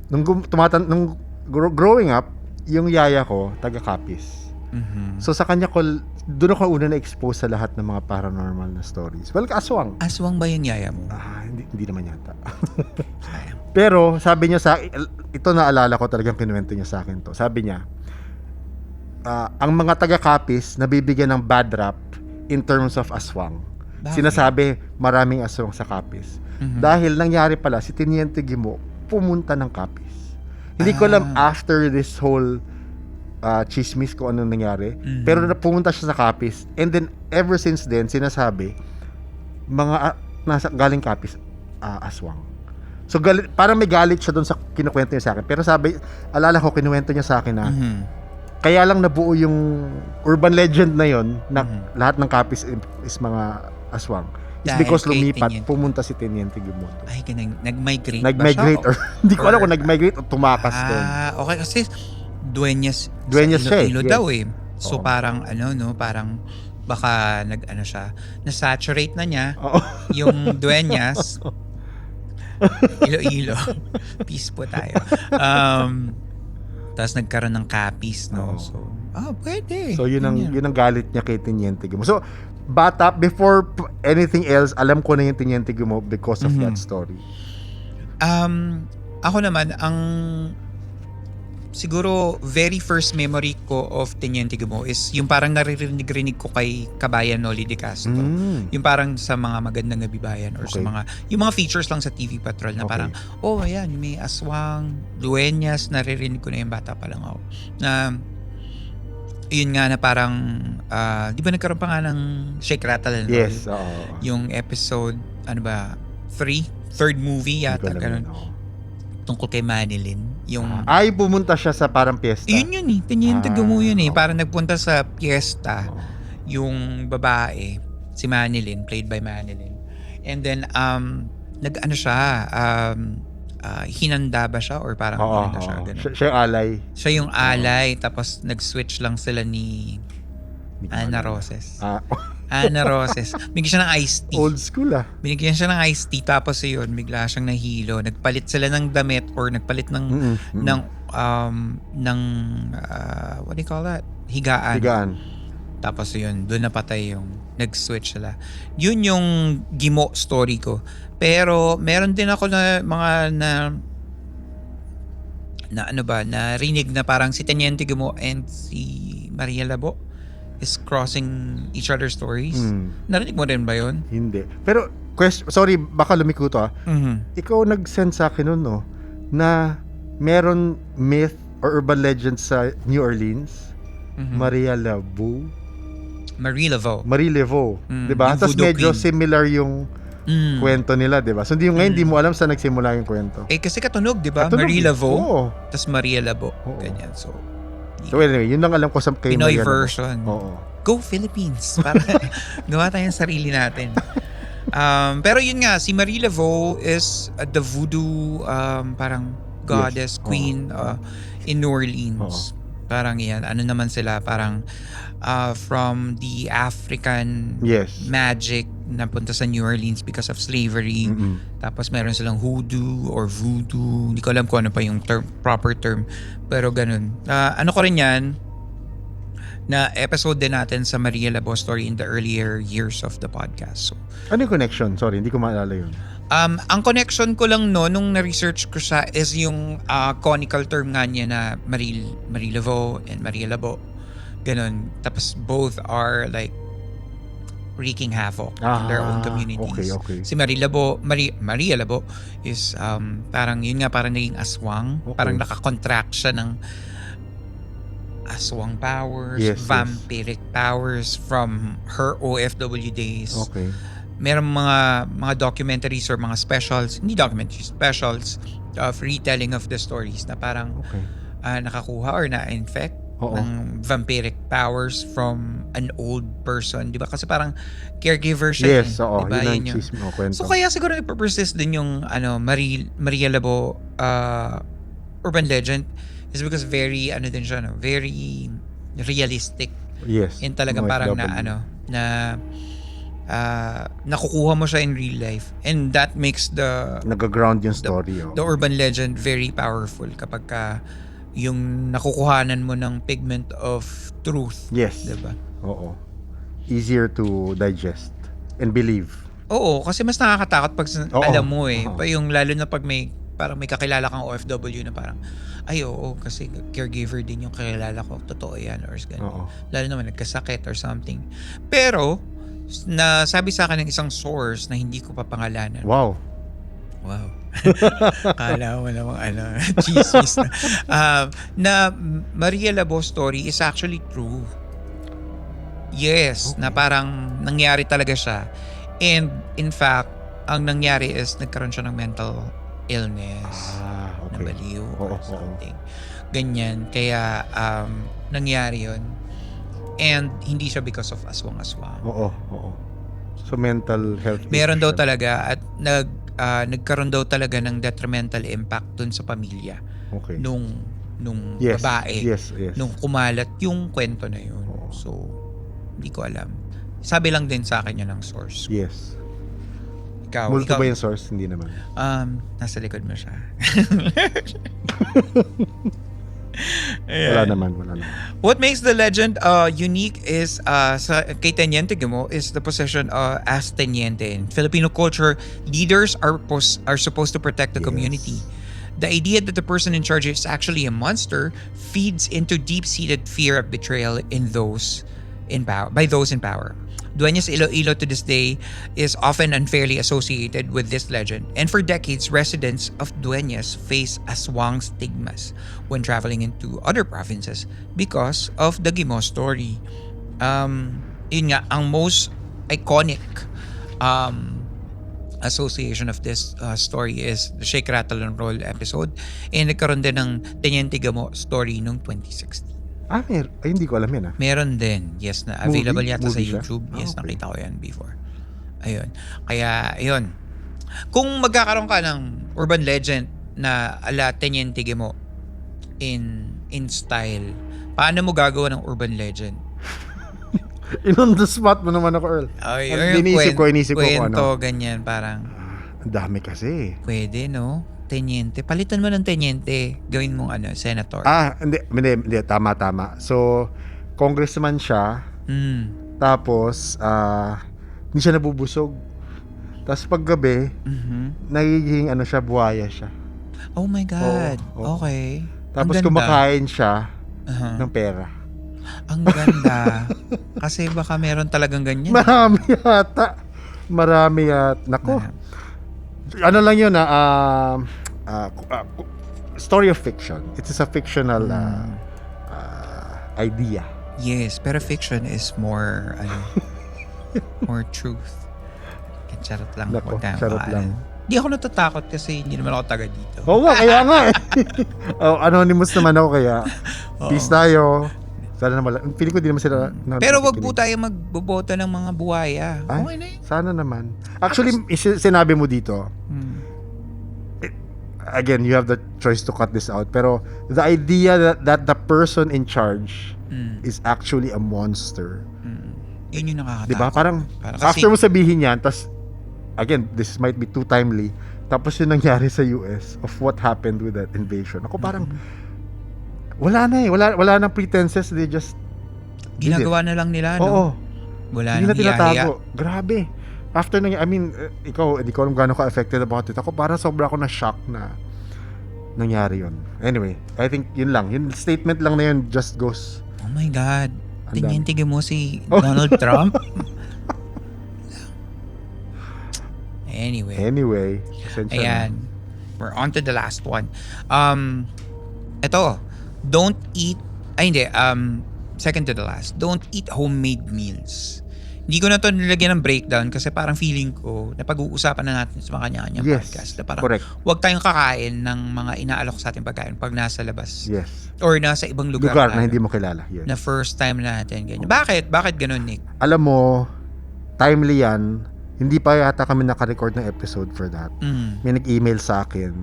nung growing up, yung yaya ko, taga-Capiz. So, sa kanya ko, doon ako una na-expose sa lahat ng mga paranormal na stories. Well, aswang. Aswang ba yung yaya mo? Hindi naman yata. Pero, sabi niya ito naalala ko talagang kinuwento niya sa akin to. Sabi niya, ang mga taga-Capiz nabibigyan ng bad rap in terms of aswang. Bakit? Sinasabi maraming aswang sa Capiz. Dahil nangyari pala si Teniente Gumo pumunta ng Capiz. Hindi ko alam after this whole chismis ko anong nangyari. Pero pumunta siya sa Capiz, and then ever since then sinasabi mga galing Capiz aswang. So parang may galit siya doon sa kinukwento niya sa akin. Pero alala ko kinuwento niya sa akin na kaya lang nabuo yung urban legend na yon na lahat ng Capiz is mga aswang. It's because lumipat, pumunta si Teniente Gumo. Ay, nag-migrate or hindi ko alam kung nag-migrate o tumakas doon. Okay, kasi Dueñas siya Iloilo daw eh. So parang parang baka na-saturate na niya yung Dueñas. Iloilo. Peace po tayo. Tapos nagkaroon ng Capiz, no? So, pwede. So, yun ang galit niya kay Teniente Gumo. So, bata, before anything else, alam ko na yung Teniente Gumo because of that story. Ako naman, ang siguro very first memory ko of Teniente Gumo is yung parang naririnig ko kay Kabayan Noli de Castro. Yung parang sa mga magandang gabibayan or sa Okay. yung mga features lang sa TV Patrol na Okay. parang, oh ayan, may aswang, dueñas, naririnig ko na yung bata pa lang ako. Na, yun nga na parang, di ba nagkaroon pa nga ng Shake Rattle and Roll? Yes, oo. Yung episode, ano ba, 3? Third movie Hindi ko yata, alam ganun. yun, oo. Tungkol kay Manilyn. Yung, Ay, pumunta siya sa parang piyesta. yun eh, Teniente Gumo yun eh. oo. Parang nagpunta sa piyesta, Oo. yung babae, si Manilyn, played by Manilyn. And then, nag-ano siya, hinanda ba siya or parang Oo, hinanda siya, oo. ganun. Siya yung alay. Siya yung alay, tapos nag-switch lang sila ni Hindi ko Ana alam. Roses. Ah, Ana Roses. Binigyan siya ng iced tea. old school ah. Binigyan siya ng iced tea, tapos yun, bigla siyang nahilo. Nagpalit sila ng damit or nagpalit ng what do you call that? Higaan. Higaan. Tapos yun, doon napatay yung nag-switch sila. Yun yung Gimo story ko. Pero meron din ako na mga na ano ba, narinig na parang si Teniente Gumo and si Maria Labo is crossing each other's stories. Narinig mo rin ba yun? Hindi. Pero, sorry, baka lumiko to ah. Ikaw nag-send sa akin nun, no? Na meron myth or urban legend sa New Orleans. Maria Laveau. Marie Laveau. Marie Laveau. Mm, Diba? yung Tapos voodoo medyo queen. similar yung kwento nila, diba? So, ngayon, di mo alam saan nagsimula yung kwento. Eh kasi katunog, di ba? Katunog Marie eh. Laveau, Oo. tas Maria Labo. Oo. Ganyan. So, So, anyway, yun lang alam ko sa kay Pinoy Maria Laveau. version. Oo. Go Philippines. Para gawa tayong sarili natin. Pero yun nga, si Marie Laveau is the voodoo parang goddess, Yes. queen in New Orleans. Parang yan, ano naman sila, parang from the African Yes. magic na punta sa New Orleans because of slavery. Tapos meron silang hoodoo or voodoo. Hindi ko alam kung ano pa yung proper term. Pero ganun. Ano ko rin yan, na episode din natin sa Maria Labo story in the earlier years of the podcast. So, Ano yung connection? Sorry, hindi ko maalala yun. ang connection ko lang nung na-research ko siya is yung conical term nga niya na Marie Laveau and Maria Labo. Ganun. Tapos both are like wreaking havoc in their own communities. Okay. Si Maria Labo is parang yun nga, parang naging aswang. Okay. Parang nakakontract siya ng aswang powers, Yes. vampiric powers from her OFW days. Okay. Meron mga documentaries or mga specials, hindi documentaries, specials of retelling of the stories na parang Okay. nakakuha or na-infect Oo. ng vampiric powers from an old person. Di ba? Kasi parang caregiver siya. Yes, eh. oo. Diba? Yun ang Yun yun. chisme o kwento. So kaya siguro nagpa-persist din yung Maria Labo urban legend is because very din siya, no? Very realistic. Yes. Yun talagang Mga parang OFW. nakukuha mo siya in real life, and that makes the Nag-ground yung story. urban legend very powerful kapag yung nakukuhanan mo ng pigment of truth. Yes. Diba? Oo. Easier to digest and believe. Oo, kasi mas nakakatakot pag Oo. alam mo Oo. Pa yung lalo na pag parang may kakilala kang OFW na parang kasi caregiver din yung kakilala ko, totoo yan or ganun. Oo. Lalo naman nagkasakit or something. Pero nasabi sa akin ng isang source na hindi ko papangalanan. Wow. Kala mo namang chismis na. Na Maria Labo story is actually true. Yes, na parang nangyari talaga siya. And in fact, ang nangyari is nagkaroon siya ng mental illness. Okay. Nabaliw Oo, or oo. something. Ganyan. Kaya nangyari yun. And hindi siya because of aswang-aswang. Oo. So mental health Meron issue daw siya. talaga at nagkaroon daw talaga ng detrimental impact dun sa pamilya Okay. nung Yes. babae. Yes. Nung kumalat yung kwento na yun. Oo. So, hindi ko alam. Sabi lang din sa akin yun ng source. Yes. Ikaw, Multo ba yung source? Hindi naman. nasa likod mo siya. Wala naman. What makes the legend unique is kay Teniente Guimo is the position as Teniente. In Filipino culture, leaders are supposed to protect the community. The idea that the person in charge is actually a monster feeds into deep-seated fear of betrayal by those in power. Dueñas Iloilo to this day is often unfairly associated with this legend, and for decades, residents of Dueñas face aswang stigmas when traveling into other provinces because of the Guimo story. Yun nga, ang most iconic association of this story is the Shake, Rattle, and Roll episode, and nagkaroon din ng Teniente Guimo story noong 2016. Hindi ko alam yan Meron din. Yes, na available yata sa Movie siya? YouTube. Yes, Okay. nakita ko yan before. Ayun. Kaya, ayun. Kung magkakaroon ka ng urban legend na ala Teniente Guimo in style, paano mo gagawa ng urban legend? On the spot mo naman ako, Earl. Ay, Inisip ko kung kwento, ano. ganyan, parang Ang dami kasi. pwede, no? Teniente. Palitan mo ng teniente. Gawin mong senator. Hindi. Tama. So, congressman siya. Tapos, hindi siya nabubusog. Tapos paggabi, nagiging siya, buhaya siya. Oh my God. Oo. Okay. Tapos Ang ganda. kumakain siya Uh-huh. ng pera. Ang ganda. Kasi baka meron talagang ganyan. Marami yata. Nako. Ano lang yun story of fiction. It is a fictional idea. Yes, pero fiction is more more truth. Charot lang. Nako, Huwag tayong charot paalam. lang. Di ako natatakot kasi hindi naman ako taga dito. Oo nga, kaya nga anonymous naman ako kaya peace tayo. Sana naman. Feeling ko di naman sila Pero wag po tayo magboboto ng mga buhaya. Ay, Okay na yun. sana naman. Actually, sinabi mo dito, again, you have the choice to cut this out. Pero the idea that the person in charge is actually a monster. Yun yung nakakatakot. Diba? Parang kasi, after mo sabihin yan, tas again, this might be too timely, tapos yung nangyari sa US of what happened with that invasion. Ako parang, wala na wala nang pretenses, they just ginagawa na lang nila, no? Oo. Wala Hindi na nang hiya-hiya. tinatago. Grabe. After ikaw, hindi ko alam gaano ka-affected about it. Ako parang sobra ako na-shock na nangyari yun. Anyway, I think yun lang. Yung statement lang na yun just goes. Oh my God. Ang dami. Tinitige mo si Donald Trump? Anyway. Esensya na. Ayan. We're on to the last one. Ito. Don't eat... second to the last. Don't eat homemade meals. Hindi ko na to nilagyan ng breakdown kasi parang feeling ko na pag-uusapan na natin sa mga kanya-kanyang podcast. Na parang correct. huwag tayong kakain ng mga inaalok sa ating pagkain pag nasa labas. Yes. Or nasa ibang lugar. Lugar na hindi mo kilala. Yes. Na first time natin. Ganyan. Bakit? Bakit ganun, Nick? Alam mo, timely yan. Hindi pa yata kami naka-record ng episode for that. May nag-email sa akin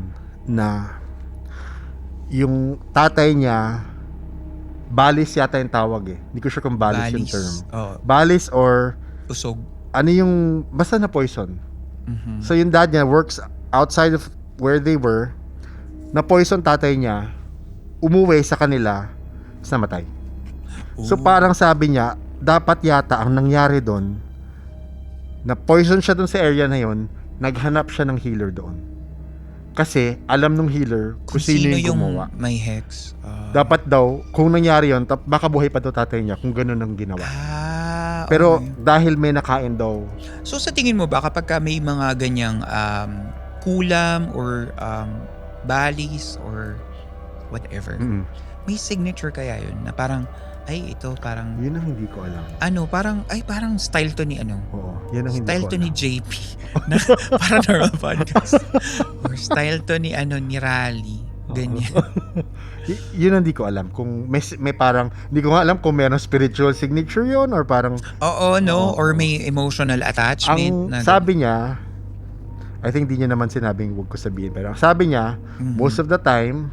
na yung tatay niya, balis yata yung tawag eh. Hindi ko sure kung balis yung term. Oh, Balis or usog. ano yung, basta na poison. So yung dad niya works outside of where they were, na poison tatay niya, umuwi sa kanila, tapos namatay. So parang sabi niya, dapat yata ang nangyari doon, na poison siya doon sa area na yon, naghanap siya ng healer doon. Kasi alam nung healer kung sino yung gumawa. May hex. Dapat daw, kung nangyari yun, baka buhay pa daw tatay niya kung ganun ang ginawa. Pero okay. dahil may nakain daw. So sa tingin mo ba kapag may mga ganyang kulam or balis or whatever, may signature kaya yun na parang, ay ito parang, Yun ang hindi ko alam. parang style to ni Oo, yun ang hindi style ko to alam. ni JP na Paranormal Podcast or style to ni ni Rally ganyan. Yun ang hindi ko alam kung may parang, hindi ko nga alam kung meron spiritual signature yun or parang Oo, no? Or may emotional attachment. ang sabi niya, I think di niya naman sinabing wag ko sabihin, pero sabi niya, most of the time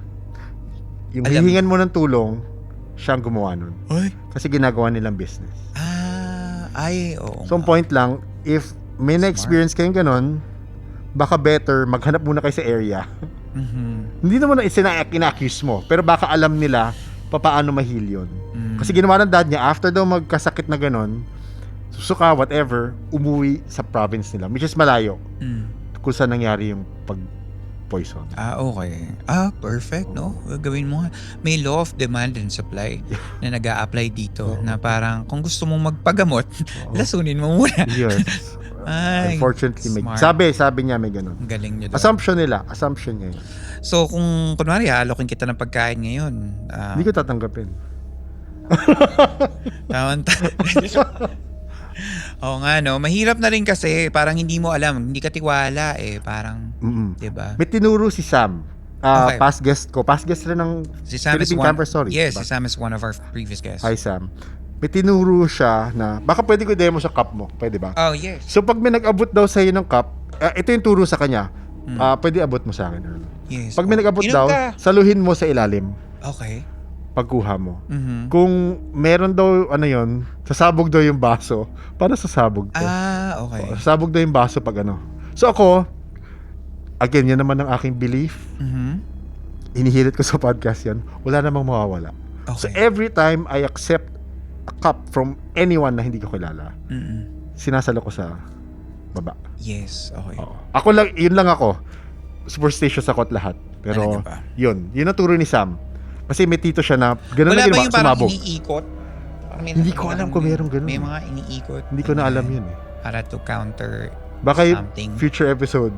yung hihingan mo ng tulong, siya ang gumawa nun. Ay? Kasi ginagawa nilang business. Oo. So, ang point lang, if may na-experience kayong ganun, baka better maghanap muna kayo sa area. Hindi naman ina-accuse mo, pero baka alam nila papaano ma-heal yun. Mm. Kasi ginawa ng dad niya, after daw magkasakit na ganun, susuka, whatever, umuwi sa province nila, which is malayo, kung saan nangyari yung pag-poison. Okay. Perfect, no? Gawin mo nga. May law of demand and supply na nag-a-apply dito na parang kung gusto mong magpagamot, lasunin mo muna. Yes. Ay, Unfortunately, smart. sabi niya may ganun. Ang galing niyo doon. Assumption niya yun. So, kung kunwari, halokin kita ng pagkain ngayon. Hindi ko tatanggapin. Oo nga, no? Mahirap na rin kasi. Parang hindi mo alam. Hindi ka tiwala eh. Parang, diba? May tinuro si Sam. Okay. Past guest rin ng Si Sam is Philippine Camper Stories. Yes, diba? si Sam is one of our previous guests. Hi, Sam. May tinuro siya na, baka pwede ko i-demo sa cup mo. Pwede ba? Oh, yes. So, pag may nag-abot daw sa'yo ng cup, ito yung turo sa kanya. Pwede abot mo sa akin, Earl. Yes. Pag may nag-abot Inom daw, ka. saluhin mo sa ilalim. Okay. Pagkuha mo. Mhm. Kung meron daw, sasabog daw yung baso. Paano sasabog to? Okay. Sasabog daw yung baso pag ano. So ako, again, yan naman ang aking belief. Mhm. Inihirit ko sa podcast yan. Wala namang mawawala. So Okay. every time I accept a cup from anyone na hindi ko kilala, sinasalo ko sa baba. Yes, okay. Oo. Ako lang, yun lang ako. Superstitious ako at lahat. Pero Talaga ba? yun ang turo ni Sam. Kasi may tito siya na ganun Wala na ba ginawa, yung parang sumabog. iniikot? Hindi ko alam kung merong ganun. May mga iniikot. Hindi ko na alam yun eh. Para to counter Baka yung something. future episode,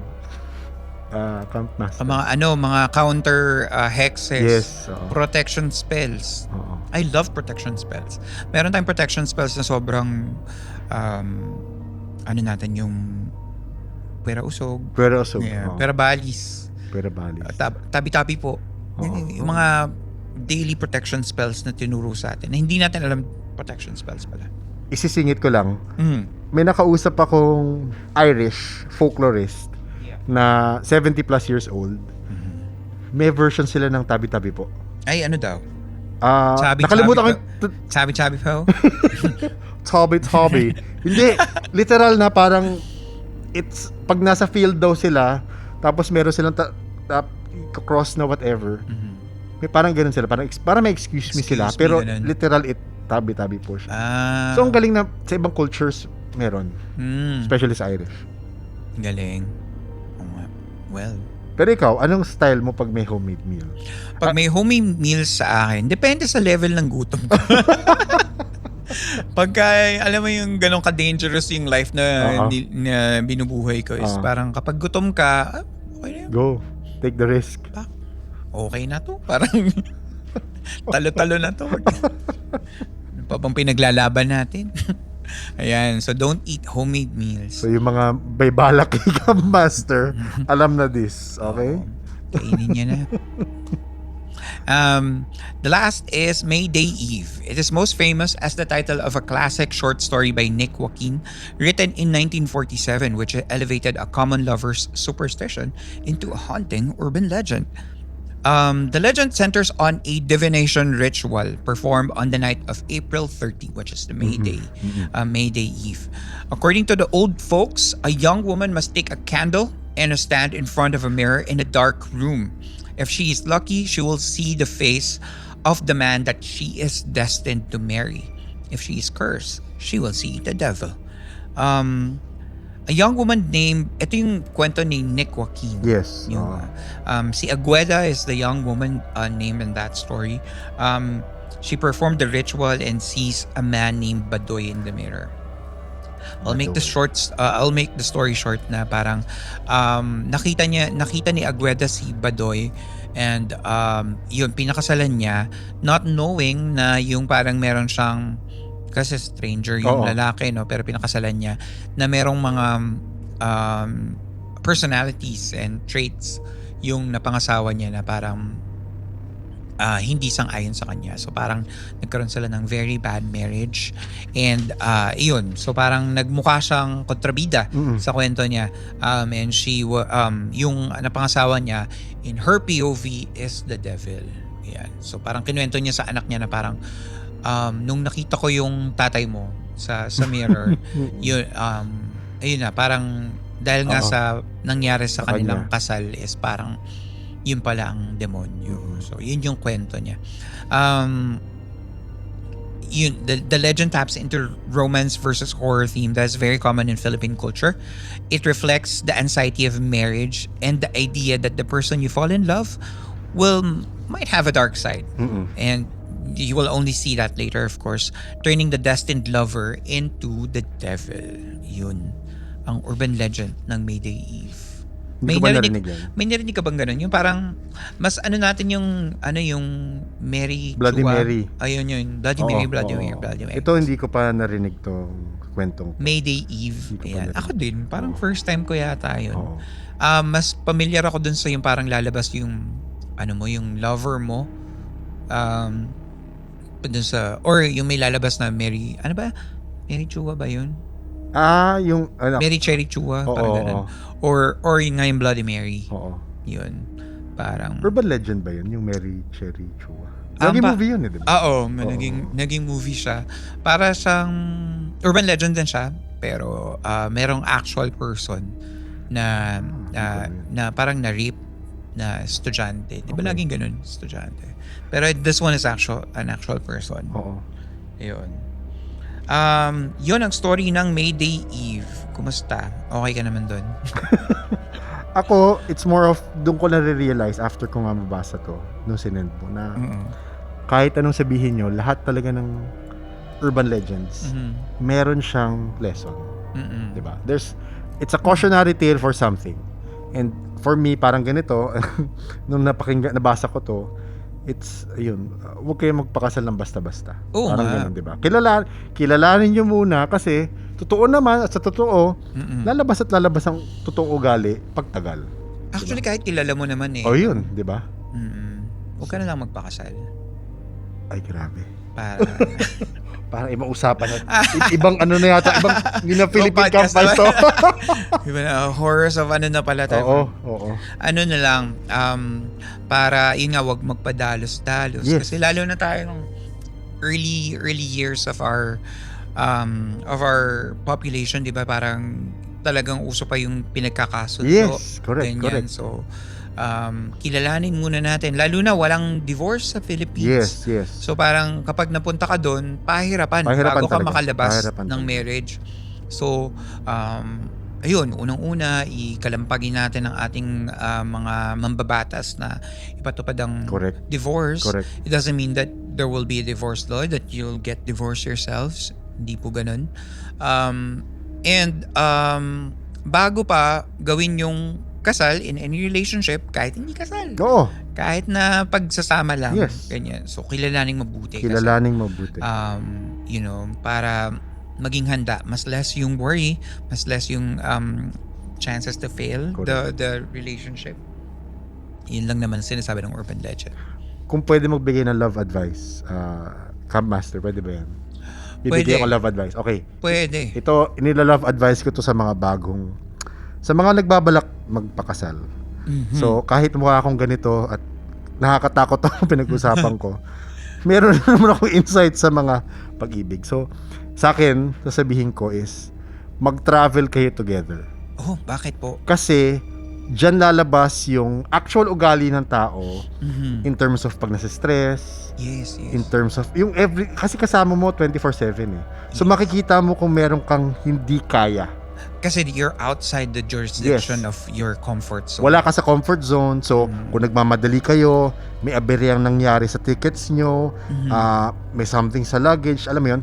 Count Master. Mga counter hexes. Yes. Oo. Protection spells. Oo. I love protection spells. Meron tayong protection spells na sobrang natin yung pera usog, Pero so, pera balis, pero bali. tabi-tabi po. Yung mga daily protection spells na tinuro sa atin na hindi natin alam protection spells pala. Isisingit ko lang. May nakausap akong Irish folklorist na 70 plus years old. May version sila ng tabi-tabi po. Ay, ano daw? Nakalimutan ko Tabi-tabi po? tabi-tabi. Hindi, literal na parang it's pag nasa field daw sila, tapos meron silang cross na whatever. May parang ganun sila, parang may excuse me sila, pero ganun. literal tabi-tabi po siya. So ang galing na sa ibang cultures meron, especially sa Irish. Galing. Well, Pero ikaw, anong style mo pag may homemade meal? pag may homey meals sa akin, depende sa level ng gutom ko. Pagka, alam mo yung ganun ka-dangerous yung life na binubuhay ko is parang kapag gutom ka, okay na yun. Go. Take the risk. Okay na to. Parang talo-talo na to. Ano pa bang pinaglalaban natin? Ayan. So, don't eat homemade meals. So yung mga may balak Camp Master, alam na this. Okay? Kainin niya na. The last is May Day Eve. It is most famous as the title of a classic short story by Nick Joaquin, written in 1947, which elevated a common lover's superstition into a haunting urban legend. The legend centers on a divination ritual performed on the night of April 30, which is the May Day, May Day Eve. According to the old folks, a young woman must take a candle and stand in front of a mirror in a dark room. If she is lucky, she will see the face of the man that she is destined to marry. If she is cursed, she will see the devil. A young woman named, ito yung kwento ni Nick Joaquin. Yes. Yung, si Agueda is the young woman named in that story. She performed the ritual and sees a man named Badoy in the mirror. I'll make the story short na parang nakita ni Agueda si Badoy and yun pinakasalan niya not knowing na yung parang meron siyang kasi stranger yung lalaki no pero pinakasalan niya na merong mga personalities and traits yung napangasawa niya na parang hindi sang-ayon sa kanya. So parang nagkaroon sila ng very bad marriage and iyon. So parang nagmukha siyang kontrabida sa kwento niya. And she yung napangasawa niya in her POV is the devil. Yan. So parang kinuwento niya sa anak niya na parang nung nakita ko yung tatay mo sa mirror, yun ayun na parang dahil nga sa nangyari sa kanilang kasal is parang yun pala ang demonyo. So, yun yung kwento niya. Um, the legend taps into romance versus horror theme that's very common in Philippine culture. It reflects the anxiety of marriage and the idea that the person you fall in love might have a dark side. And you will only see that later, of course, turning the destined lover into the devil. Yun ang urban legend ng Mayday Eve. Hindi ko pa narinig yan. May narinig ka bang ganun? Yung parang mas natin yung Mary Bloody Chua. Mary. Ayun yun. Bloody Mary. Ito hindi ko pa narinig tong kwentong. Mayday Eve. Ayan. Ako din. Parang first time ko yata yun. Oo. Mas familiar ako dun sa yung parang lalabas yung yung lover mo. Dun sa, or yung may lalabas na Mary, Mary Chua ba yun? Yung Mary Cherry Chua. Parang ganun. Or yung nga yung Bloody Mary. Oo. Yun. Parang urban legend ba yun? Yung Mary Cherry Chua. Naging movie yun di ba? Oo. Naging movie siya. Para siyang urban legend din siya. Pero merong actual person na parang na-rape na estudyante. Di ba laging ganun? Estudyante. Pero this one is an actual person. Oo. Ayun. Yun ang story ng Mayday Eve. Kumusta? Okay ka naman doon? Ako, it's more of, doon ko na-realize after ko nga mabasa to, nung sinend mo, na kahit anong sabihin nyo, lahat talaga ng urban legends, meron siyang lesson. Diba? It's a cautionary tale for something. And for me, parang ganito, nung nabasa ko to, it's, huwag kayo magpakasal ng basta-basta. Oo, parang ganun, diba? Kilalanin nyo muna kasi, totoo naman, at sa totoo, lalabas ang totoong ugali pagtagal. Actually, kahit kilala mo naman eh. Yun, diba? Huwag ka na lang magpakasal. Ay, grabe. Parang ibang usapan na. Ibang ibang Philippine campus to. Iba na, horrors of na pala tayo. Oo. Ano na lang, para, yun nga, wag magpadalos-dalos. Yes. Kasi lalo na tayo nung early years of our population, di ba? Parang talagang uso pa yung pinagkakasundo. Yes, correct. So, kilalanin muna natin. Lalo na walang divorce sa Philippines. Yes. So parang kapag napunta ka doon, pahirapan bago ka makalabas ng marriage. So, ayun, unang-una, ikalampagin natin ang ating mga mambabatas na ipatupad ang divorce. Correct. It doesn't mean that there will be a divorce law, that you'll get divorced yourselves. Hindi po ganun. Bago pa gawin yung kasal in any relationship, kahit hindi kasal. Oo. Kahit na pagsasama lang. Yes. Ganyan. So, kilalaning mabuti. Mabuti. Para maging handa. Mas less yung worry, mas less yung chances to fail the relationship. Yun lang naman sinasabi ng urban legend. Kung pwede magbigay ng love advice, Camp Master, pwede ba yan? Bibigyan ko love advice. Okay. Pwede. Ito, inila-love advice ko to sa mga sa mga nagbabalak magpakasal. So, kahit mukha akong ganito at nakakatakot ang pinag-usapan ko, meron naman akong insight sa mga pag-ibig. So, sa akin, sasabihin ko is, mag-travel kayo together. Oh, bakit po? Kasi, dyan lalabas yung actual ugali ng tao in terms of pag nasa-stress, yes. in terms of, kasi kasama mo 24/7 eh. So, makikita mo kung meron kang hindi kaya. Kasi you're outside the jurisdiction of your comfort zone. Wala ka sa comfort zone. So, kung nagmamadali kayo, may aberyang nangyari sa tickets nyo, may something sa luggage, alam mo yun,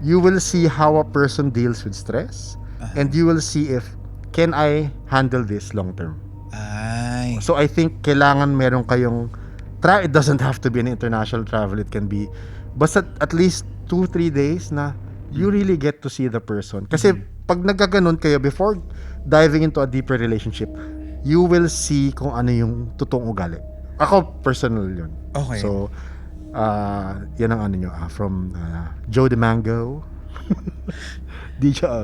you will see how a person deals with stress and you will see if, can I handle this long term? So, I think kailangan meron kayong, it doesn't have to be an international travel. It can be, basta at least 2-3 days na you really get to see the person. Kasi, pag nagkaganon kayo, before diving into a deeper relationship, you will see kung ano yung totoong ugali. Ako, personal yun. Okay. So, yan ang ano nyo, from Joe the Mango.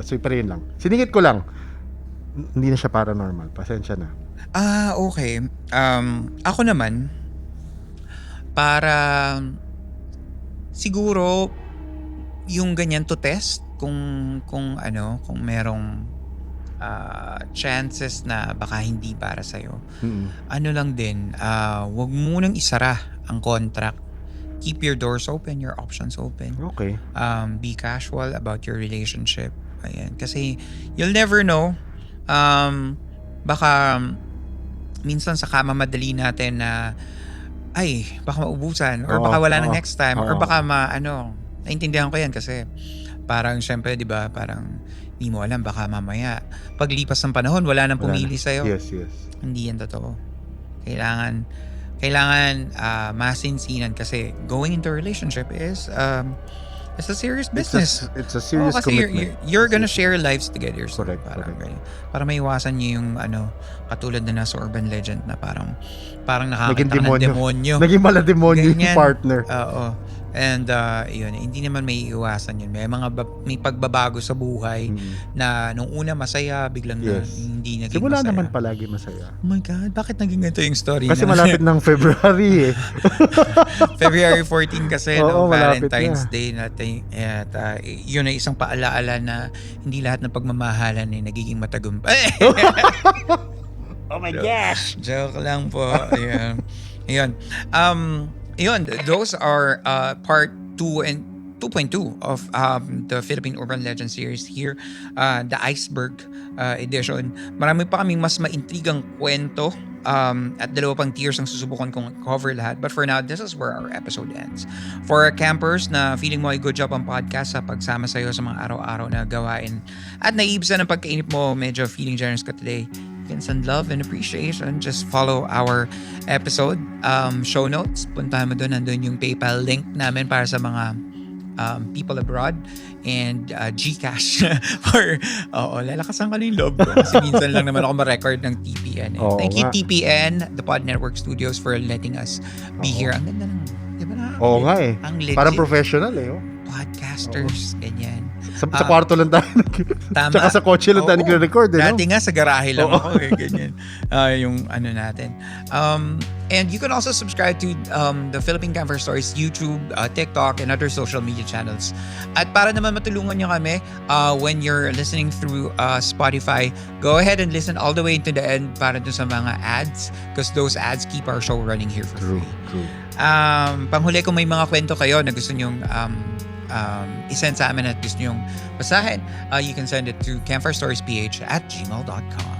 So, pa rin lang. Siningit ko lang. Hindi na siya paranormal. Pasensya na. Okay. Ako naman, para siguro yung ganyan to test kung merong chances na baka hindi para sa'yo. Mm. Ano lang din, wag munang isara ang contract. Keep your doors open, your options open. Okay. Be casual about your relationship. Ayan. Kasi you'll never know. Baka minsan sa kama madali natin na ay, baka maubusan or baka wala ng next time or baka naintindihan ko yan kasi parang syempre, di ba, parang hindi mo alam, baka mamaya paglipas ng panahon, wala nang pumili sa'yo. Yes. Hindi yan totoo. Kailangan masinsinan kasi going into a relationship is it's a serious business. It's a serious kasi commitment. you're gonna share lives together. So Correct. para maiwasan niyo yung katulad na nasa urban legend na parang nakakita Naging ka ng demonyo. Naging malademonyo yung Ganyan. partner. Oo. And yun, hindi naman may iwasan yun. May may pagbabago sa buhay na nung una masaya, biglang hindi naging Simula masaya. naman palagi masaya. Oh my God, bakit naging ganito yung story Kasi na? malapit ng February eh. February 14 kasi, Oo, malapit Valentine's na. Day natin. At yun ay isang paalaala na hindi lahat ng pagmamahalan ay nagiging matagumpay. Oh my gosh! Joke lang po. Ayan. Yun, those are part 2 and 2.2 of the Philippine Urban Legend series here, the Iceberg edition. Marami pa kaming mas maintrigang kwento at dalawa pang tiers ang susubukan kong cover lahat. But for now, this is where our episode ends. For our campers na feeling mo ay good job ang podcast sa pagsama sa'yo sa mga araw-araw na gawain at naiibsan ng pagkainip mo, medyo feeling generous ka today, you can send love and appreciation. Just follow our episode show notes. Puntahan mo doon. Nandun yung PayPal link namin para sa mga people abroad and GCash for lalakasan ka na yung love ko kasi minsan lang naman ako ma-record ng TPN eh. Thank you TPN, the Pod Network Studios, for letting us be here. Ang ganda ng, di ba na? Oo nga eh. Ang legit. Parang professional eh. Podcasters, ganyan. Sa kwarto lang tayo. Tama. Tsaka sa kotse lang tayo nagre-record eh. Dati nga sa garahe lang ako eh, ganyan. Yung natin. And you can also subscribe to the Philippine Campfire Stories YouTube, TikTok, and other social media channels. At para naman matulungan nyo kami when you're listening through Spotify, go ahead and listen all the way to the end para dun sa mga ads because those ads keep our show running here for free. True. Panghuli, kung may mga kwento kayo na gusto nyong isend sa amin at gusto nyong basahin, you can send it to campfirestoriesph@gmail.com.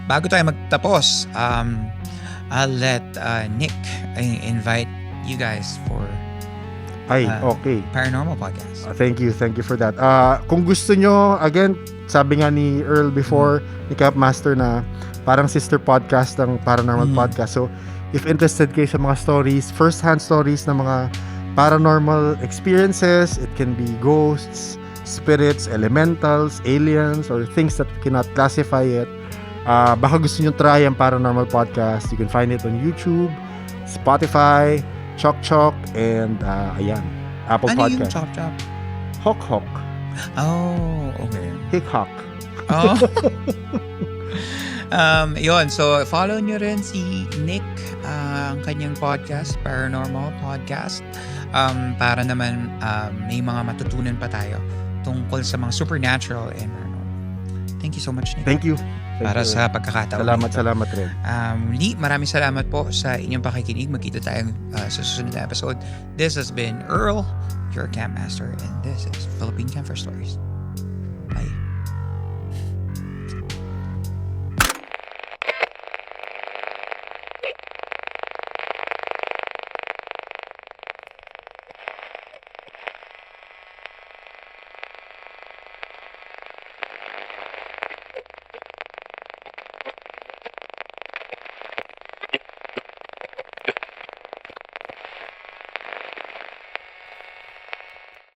Bago tayo magtapos, I'll let Nick invite you guys for okay. Paranormal Podcast. Thank you for that. Kung gusto nyo, again, sabi nga ni Earl before, ni Camp Master na parang sister podcast ng Paranormal Podcast. So, if interested kayo sa mga stories, first-hand stories ng mga paranormal experiences, it can be ghosts, spirits, elementals, aliens, or things that cannot classify it. Baka gusto nyo try ang Paranormal Podcast, you can find it on YouTube, Spotify, Chok, and Apple Ano Podcast. yung chop? Hok. Oh, okay. Hikhok. Oh. Yun, so follow nyo rin si Nick, ang kanyang podcast, Paranormal Podcast, para naman may mga matutunan pa tayo tungkol sa mga supernatural and paranormal. Thank you so much, Nick. Thank you. Para sa pagkakataon. Salamat rin. Maraming salamat po sa inyong pakikinig. Magkita tayong sa susunod na episode. This has been Earl, your Camp Master, and this is Philippine Campfire Stories.